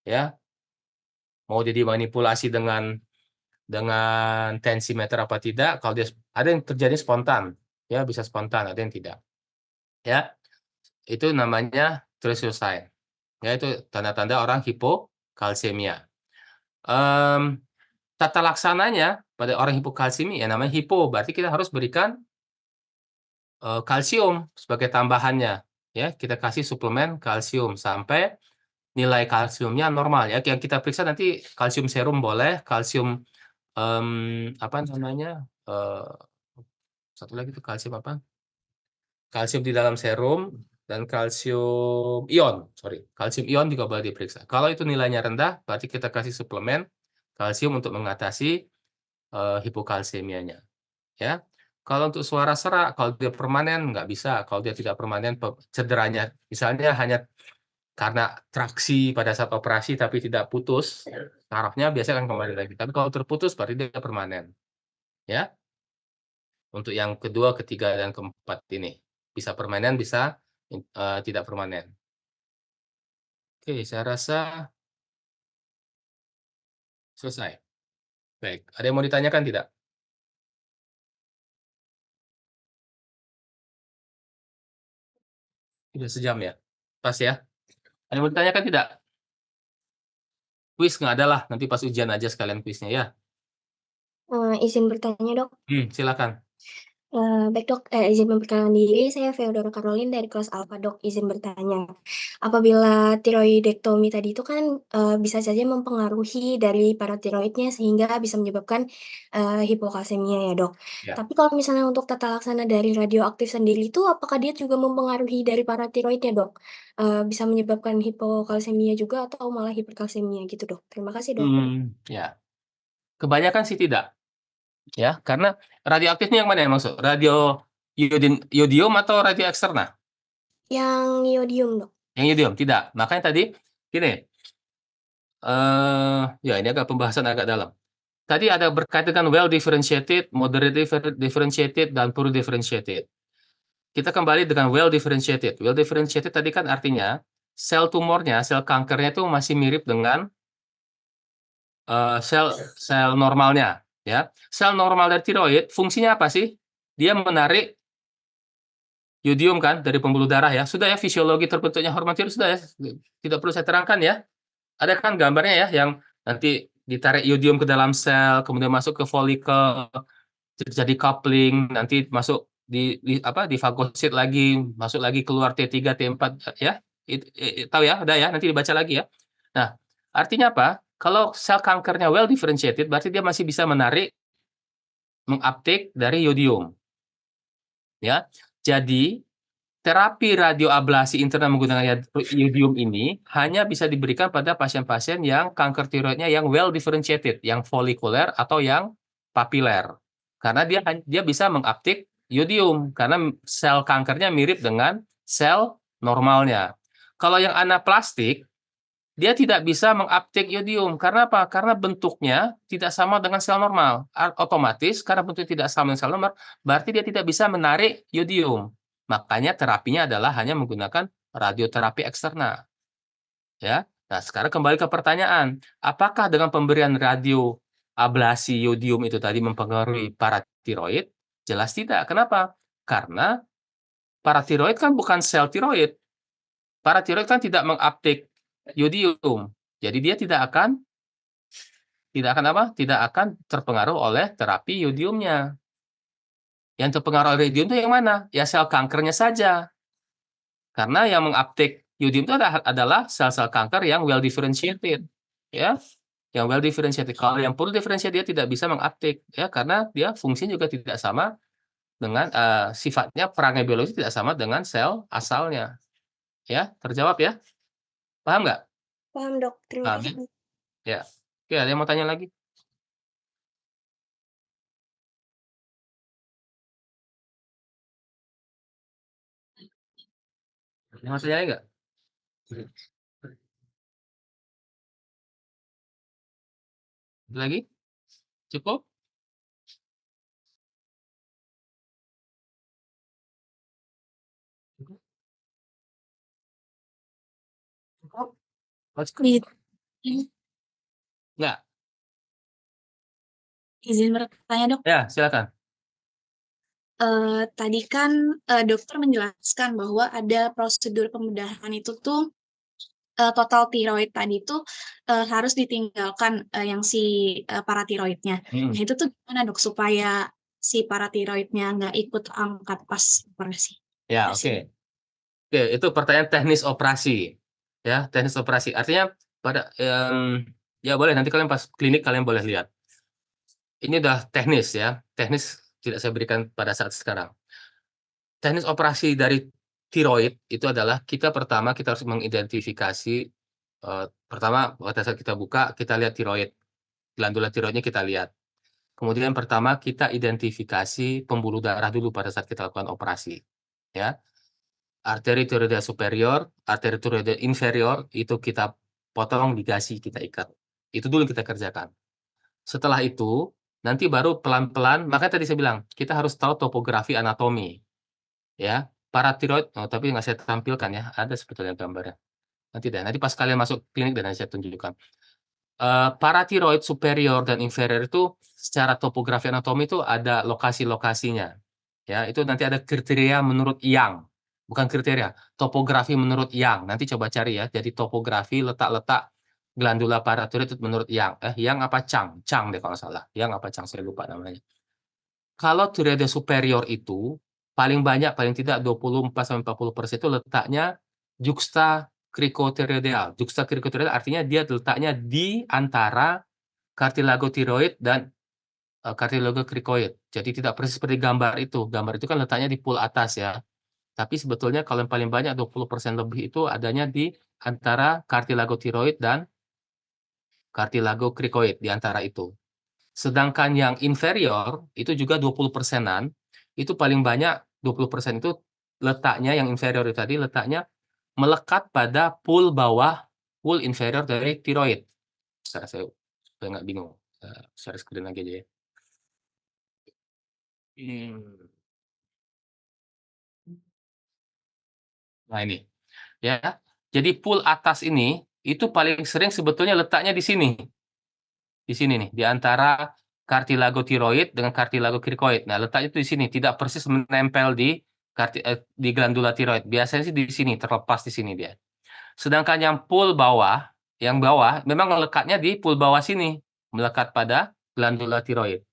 ya. Mau dia dimanipulasi dengan tensimeter apa tidak, kalau dia ada yang terjadi spontan, ya bisa spontan, ada yang tidak, ya. Itu namanya Trousseau sign, ya itu tanda-tanda orang hipokalsemia. Mmm, Tata laksananya pada orang hipokalsemia ya namanya hipo, berarti kita harus berikan, kalsium sebagai tambahannya, ya. Kita kasih suplemen kalsium sampai nilai kalsiumnya normal ya, yang kita periksa nanti kalsium serum boleh, kalsium, apa namanya, satu lagi tuh kalsium apa, kalsium di dalam serum dan kalsium ion, sorry, kalsium ion juga boleh diperiksa. Kalau itu nilainya rendah, berarti kita kasih suplemen kalsium untuk mengatasi, hipokalsemianya, ya. Kalau untuk suara serak, kalau dia permanen nggak bisa, kalau dia tidak permanen cederanya misalnya hanya karena traksi pada saat operasi tapi tidak putus, sarafnya biasanya akan kembali lagi, tapi kalau terputus berarti dia permanen, ya. Untuk yang kedua, ketiga, dan keempat ini. Bisa permanen, bisa, tidak permanen. Oke, saya rasa selesai. Baik, ada yang mau ditanyakan tidak? Sudah sejam ya? Pas ya? Ada yang mau ditanyakan tidak? Kuis nggak ada lah, nanti pas ujian aja sekalian kuisnya ya. Izin bertanya, Dok. Silakan. Baik, Dok, izin memperkenalkan diri, saya Feodora Caroline dari kelas Alfa, Dok. Izin bertanya, apabila tiroidektomi tadi itu kan, bisa saja mempengaruhi dari paratiroidnya sehingga bisa menyebabkan, hipokalsemia ya, Dok. Ya. Tapi kalau misalnya untuk tata laksana dari radioaktif sendiri itu apakah dia juga mempengaruhi dari paratiroidnya, Dok? Bisa menyebabkan hipokalsemia juga atau malah hiperkalsemia gitu, Dok? Terima kasih, Dok. Ya. Kebanyakan sih tidak, ya, karena radioaktif ini yang mana yang maksud? Yodium atau radio eksterna? Yang iodium, Dok. Yang yodium? Tidak. Makanya tadi gini, ya ini pembahasan agak dalam. Tadi ada berkaitan dengan well differentiated, moderate differentiated, dan poor differentiated. kita kembali dengan well differentiated. Well differentiated tadi kan artinya sel tumornya, sel kankernya itu masih mirip dengan sel normalnya, ya. Sel normal dari tiroid fungsinya apa sih? Dia menarik yodium kan dari pembuluh darah ya. Sudah ya, fisiologi terbentuknya hormon tiroid sudah ya. Tidak perlu saya terangkan ya. Ada kan gambarnya ya yang nanti ditarik yodium ke dalam sel, kemudian masuk ke folikel, terjadi coupling, nanti masuk di fagosit lagi, masuk lagi keluar T3, T4 ya. Tahu ya, ada ya, nanti dibaca lagi ya. Nah, artinya apa? Kalau sel kankernya well differentiated, berarti dia masih bisa menarik, menguptake dari yodium. Ya. Jadi, terapi radioablasi internal menggunakan yodium ini hanya bisa diberikan pada pasien-pasien yang kanker tiroidnya yang well differentiated, yang folikuler atau yang papiler. Karena dia bisa menguptake yodium karena sel kankernya mirip dengan sel normalnya. Kalau yang anaplastik, dia tidak bisa menguptake yodium. Karena apa? Karena bentuknya tidak sama dengan sel normal. Otomatis karena bentuknya tidak sama dengan sel normal, berarti dia tidak bisa menarik yodium. Makanya terapinya adalah hanya menggunakan radioterapi eksternal. Ya. Nah, sekarang kembali ke pertanyaan, apakah dengan pemberian radioablasi yodium itu tadi mempengaruhi paratiroid? Jelas tidak. Kenapa? Karena paratiroid kan bukan sel tiroid. Paratiroid kan tidak menguptake yodium. Jadi dia tidak akan apa? Tidak akan terpengaruh oleh terapi yodiumnya. Yang terpengaruh oleh yodium itu yang mana? Ya sel kankernya saja. Karena yang menguptake yodium itu adalah sel-sel kanker yang well differentiated, ya. Yang well differentiated. Kalau yang poorly differentiated dia tidak bisa menguptake, ya, karena dia fungsinya juga tidak sama dengan sifatnya perangai biologis tidak sama dengan sel asalnya. Ya, terjawab ya? Paham nggak? Paham, Dok. Terima Paham ya? kasih. Ya. Oke, ada yang mau tanya lagi? Ada yang mau tanya lagi nggak? Ada lagi? Cukup? Cukup? Cukup? Oh, cukup? Nggak? Izin bertanya, Dok. Ya, silakan. Tadi kan dokter menjelaskan bahwa ada prosedur pembedahan itu tuh total tiroid tadi tuh harus ditinggalkan yang si paratiroidnya. Nah itu tuh gimana, Dok, supaya si paratiroidnya nggak ikut angkat pas operasi? Ya, oke. Oke, itu pertanyaan teknis operasi. Ya, teknis operasi. Artinya ya boleh nanti kalian pas klinik kalian boleh lihat. Ini udah teknis ya. Teknis tidak saya berikan pada saat sekarang. Teknis operasi dari tiroid itu adalah kita harus mengidentifikasi pertama pada saat kita buka kita lihat tiroid. Glandula tiroidnya kita lihat. Kemudian pertama kita identifikasi pembuluh darah dulu pada saat kita lakukan operasi. Ya. Arteri tiroidea superior, arteri tiroidea inferior itu kita potong, digasi, kita ikat. Itu dulu yang kita kerjakan. Setelah itu, nanti baru pelan-pelan, makanya tadi saya bilang, kita harus tahu topografi anatomi. Ya, paratiroid, tapi nggak saya tampilkan ya, ada sebetulnya gambarnya. Nanti pas kalian masuk klinik dan saya tunjukkan. Paratiroid superior dan inferior itu secara topografi anatomi itu ada lokasi-lokasinya. Ya, itu nanti ada kriteria menurut Yang. Bukan kriteria, topografi menurut Yang. Nanti coba cari ya. Jadi topografi letak-letak glandula paratiroid itu menurut Yang. Yang apa Chang? Chang deh kalau salah. Yang apa Chang? Saya lupa namanya. Kalau tiroidea superior itu paling banyak, paling tidak 24-40% itu letaknya juxtacricotiroideal. Juxtacricotiroideal artinya dia letaknya di antara kartilago tiroid dan kartilago krikoid. Jadi tidak persis seperti gambar itu. Gambar itu kan letaknya di pool atas ya. Tapi sebetulnya kalau yang paling banyak 20% lebih itu adanya di antara kartilago tiroid dan kartilago krikoid di antara itu. Sedangkan yang inferior itu juga 20%-an, itu paling banyak 20% itu letaknya yang inferior itu tadi letaknya melekat pada pool bawah, pool inferior dari tiroid. Saya nggak bingung. Share screen lagi aja ya. Nah ini, ya. Jadi pool atas ini, itu paling sering sebetulnya letaknya di sini. Di sini nih, di antara kartilago tiroid dengan kartilago krikoid. Nah, letaknya itu di sini, tidak persis menempel di glandula tiroid. Biasanya sih di sini, terlepas di sini dia. Sedangkan yang bawah memang lekatnya di pool bawah sini, melekat pada glandula tiroid.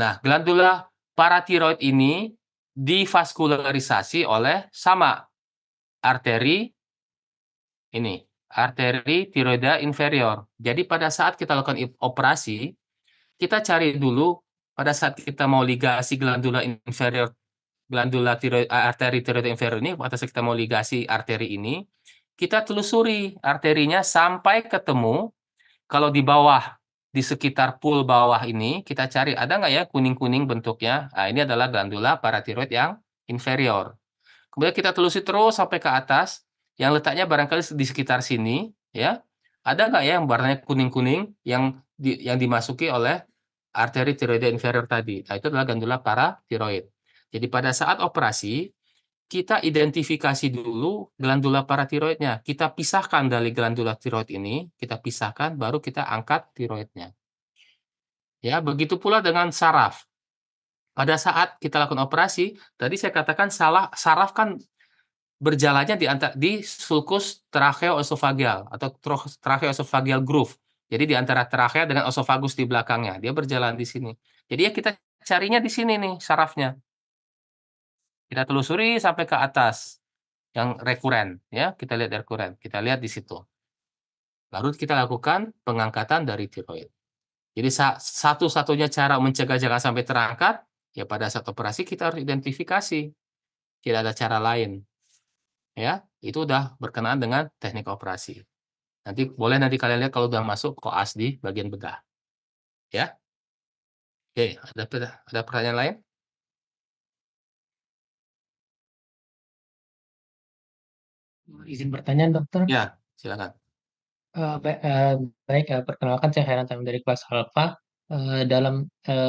Nah, glandula paratiroid ini divaskularisasi oleh sama arteri ini, arteri tiroida inferior. Jadi pada saat kita lakukan operasi, kita cari dulu pada saat kita mau ligasi glandula inferior, glandula tiroid, arteri tiroida inferior ini, pada saat kita mau ligasi arteri ini, kita telusuri arterinya sampai ketemu. Kalau di bawah, di sekitar pool bawah ini, kita cari ada nggak ya kuning-kuning bentuknya. Nah, ini adalah glandula paratiroid yang inferior. Kemudian kita telusuri terus sampai ke atas, yang letaknya barangkali di sekitar sini, ya. Ada nggak ya yang warnanya kuning-kuning yang dimasuki oleh arteri tiroida inferior tadi? Nah, itu adalah glandula paratiroid. Jadi pada saat operasi, kita identifikasi dulu glandula paratiroidnya. Kita pisahkan dari glandula tiroid ini, kita pisahkan, baru kita angkat tiroidnya. Ya, begitu pula dengan saraf. Pada saat kita lakukan operasi, tadi saya katakan saraf kan berjalannya di sulcus tracheoesophageal atau tracheoesophageal groove. Jadi di antara trachea dengan esophagus di belakangnya, dia berjalan di sini. Jadi ya kita carinya di sini nih sarafnya. Kita telusuri sampai ke atas yang rekuren, ya, kita lihat rekuren, kita lihat di situ. Lalu kita lakukan pengangkatan dari tiroid. Jadi satu-satunya cara mencegah jangan sampai terangkat, ya pada saat operasi kita harus identifikasi. Tidak ada cara lain. Ya, itu udah berkenaan dengan teknik operasi. Nanti kalian lihat kalau udah masuk koas di bagian bedah. Ya. Oke, ada pertanyaan lain? Izin bertanya, dokter. Ya, silakan. Baik, perkenalkan saya Herantam dari kelas Alfa.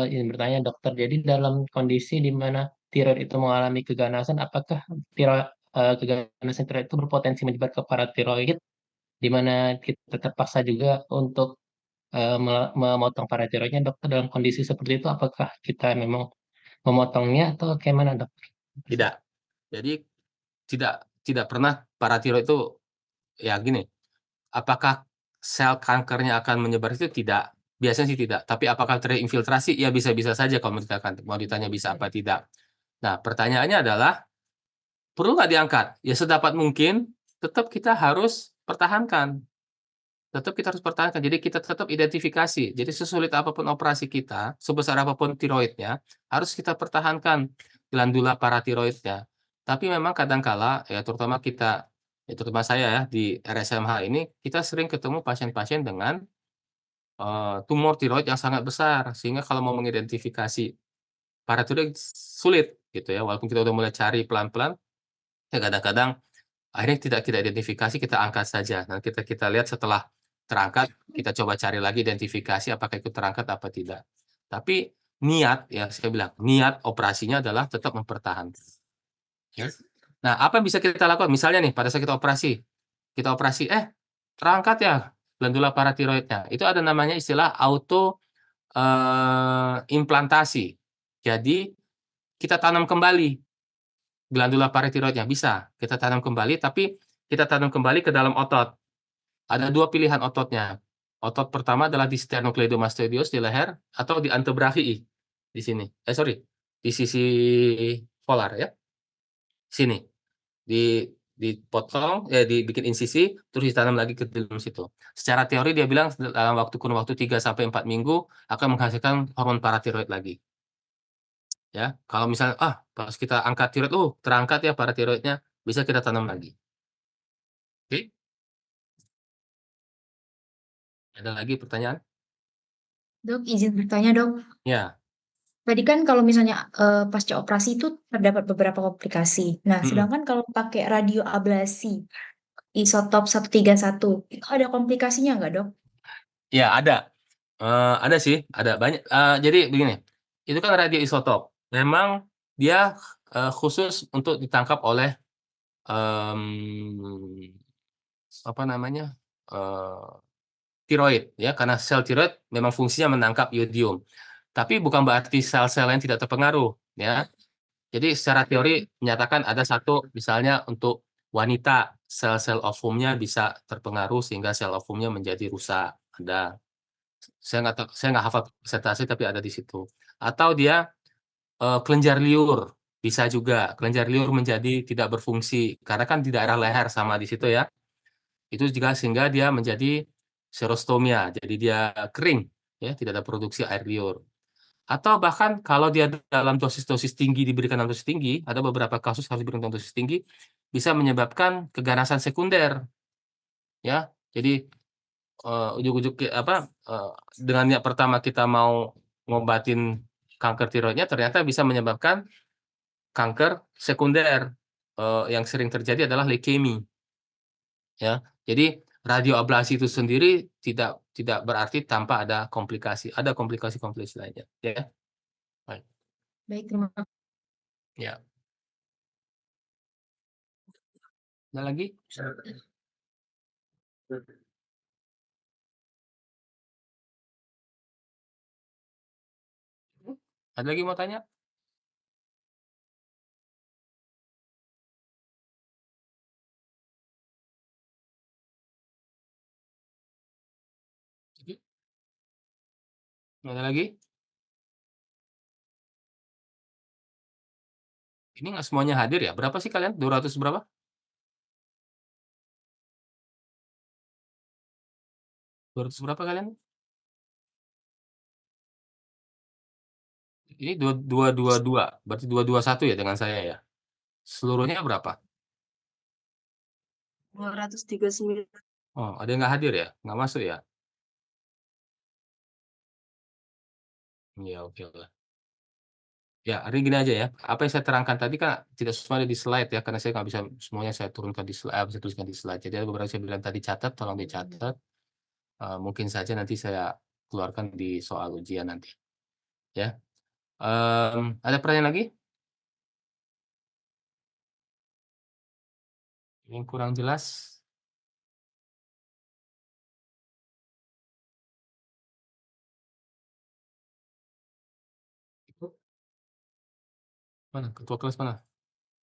Izin bertanya, dokter. Jadi dalam kondisi di mana tiroid itu mengalami keganasan, apakah keganasan tiroid itu berpotensi menyebar ke paratiroid, di mana kita terpaksa juga untuk memotong paratiroidnya, dokter? Dalam kondisi seperti itu, apakah kita memang memotongnya atau bagaimana, dok? Tidak. Jadi tidak pernah paratiroid itu, ya gini, apakah sel kankernya akan menyebar itu? Tidak. Biasanya sih tidak. Tapi apakah terinfiltrasi? Ya bisa-bisa saja kalau mau ditanya bisa apa tidak. Nah, pertanyaannya adalah, perlu nggak diangkat? Ya sedapat mungkin, tetap kita harus pertahankan. Tetap kita harus pertahankan. Jadi kita tetap identifikasi. Jadi sesulit apapun operasi kita, sebesar apapun tiroidnya, harus kita pertahankan glandula paratiroidnya. Tapi memang kadangkala, ya terutama terutama saya ya di RSMH ini, kita sering ketemu pasien-pasien dengan tumor tiroid yang sangat besar, sehingga kalau mau mengidentifikasi paratiroid sulit gitu ya. Walaupun kita udah mulai cari pelan-pelan, ya kadang-kadang akhirnya tidak kita identifikasi, kita angkat saja. Nah, kita lihat setelah terangkat, kita coba cari lagi identifikasi apakah itu terangkat apa tidak. Tapi niat, ya saya bilang, niat operasinya adalah tetap mempertahankan. Ya. Nah, apa yang bisa kita lakukan? Misalnya nih, pada saat kita operasi, terangkat ya glandula paratiroidnya. Itu ada namanya istilah auto implantasi. Jadi kita tanam kembali glandula paratiroidnya, bisa kita tanam kembali, tapi kita tanam kembali ke dalam otot. Ada dua pilihan ototnya. Otot pertama adalah di sternocleidomastoideus di leher atau di antebrakii di sini. Di sisi polar ya. Sini. Dipotong, dibikin insisi, terus ditanam lagi ke dalam situ. Secara teori dia bilang dalam kurun waktu 3 sampai 4 minggu akan menghasilkan hormon paratiroid lagi. Ya, kalau misalnya pas kita angkat tiroid, terangkat ya paratiroidnya, bisa kita tanam lagi. Oke? Ada lagi pertanyaan? Dok, izin bertanya, dok. Ya. Tadi kan kalau misalnya pasca operasi itu terdapat beberapa komplikasi. Nah, sedangkan kalau pakai radioablasi isotop 131, itu ada komplikasinya nggak, dok? Ya, ada. Ada sih, ada banyak. Jadi begini, itu kan radioisotop. Memang dia khusus untuk ditangkap oleh apa namanya, tiroid ya, karena sel tiroid memang fungsinya menangkap iodium. Tapi bukan berarti sel-sel lain tidak terpengaruh ya. Jadi secara teori menyatakan ada satu misalnya untuk wanita sel-sel ovumnya bisa terpengaruh sehingga sel ovumnya menjadi rusak. Ada. Saya nggak hafal presentasi tapi ada di situ. Atau dia kelenjar liur bisa juga kelenjar liur menjadi tidak berfungsi karena kan di daerah leher sama di situ ya. Itu juga sehingga dia menjadi xerostomia, jadi dia kering ya, tidak ada produksi air liur. Atau bahkan kalau dia dalam dosis-dosis tinggi diberikan dalam dosis tinggi, ada beberapa kasus harus diberikan dalam dosis tinggi, bisa menyebabkan keganasan sekunder. Ya, jadi ujug-ujug dengan niat pertama kita mau ngobatin kanker tiroidnya ternyata bisa menyebabkan kanker sekunder. Yang sering terjadi adalah leukemi. Ya. Jadi radioablasi itu sendiri tidak berarti tanpa ada komplikasi. Ada komplikasi-komplikasi lainnya, ya. Baik. Baik, terima kasih. Ya. Ada lagi? Ada lagi mau tanya? Ada lagi? Ini nggak semuanya hadir ya? Berapa sih kalian? 200 berapa? Berapa kalian? Ini 222, berarti 221 ya dengan saya ya? Seluruhnya berapa? 239. Oh, ada yang nggak hadir ya? Nggak masuk ya? Ya, oke lah. Ya, hari gini aja ya. Apa yang saya terangkan tadi kan tidak semua ada di slide ya, karena saya nggak bisa semuanya saya turunkan di slide, bisa tuliskan di slide. Jadi ada beberapa saya bilang tadi catat, tolong dicatat. Mungkin saja nanti saya keluarkan di soal ujian nanti. Ya. Ada pertanyaan lagi? Yang kurang jelas? Mana? Ketua kelas mana?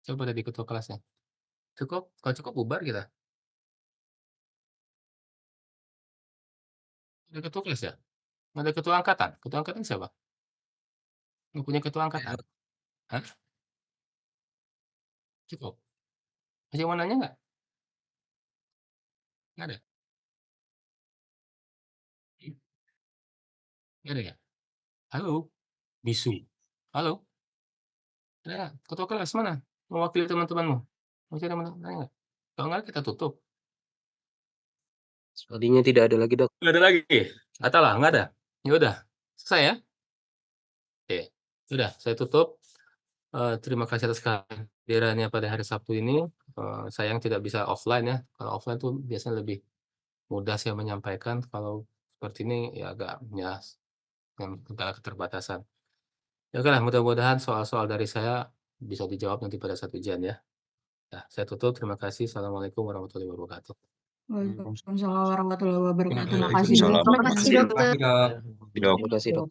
Coba tadi ketua kelasnya. Cukup? Kalau cukup bubar kita. Ada ketua kelas ya? Ada ketua angkatan? Ketua angkatan siapa? Nggak punya ketua angkatan? Hah? Cukup? Ada yang mau nanya nggak? Nggak ada? Nggak ada ya? Halo? Bisu? Halo? Ada nggak? Ketua kelas mana? Mewakili teman-temanmu? Masih ada yang mau nanya nggak? Kalau nggak kita tutup. Sepertinya tidak ada lagi, Dok. Nggak ada lagi? Atau lah, nggak ada? Ya udah, selesai ya? Oke, sudah saya tutup. Terima kasih atas kehadirannya pada hari Sabtu ini. Sayang tidak bisa offline ya. Kalau offline tuh biasanya lebih mudah saya menyampaikan. Kalau seperti ini ya agak ya dengan segala keterbatasan. Ya oke lah, mudah-mudahan soal-soal dari saya bisa dijawab nanti pada saat ujian ya. Ya, saya tutup. Terima kasih. Assalamualaikum warahmatullahi wabarakatuh. Waalaikumsalam warahmatullahi wabarakatuh. Waalaikumsalam. Makasih, Dok. Terima kasih, dokter. Terima kasih, Dok.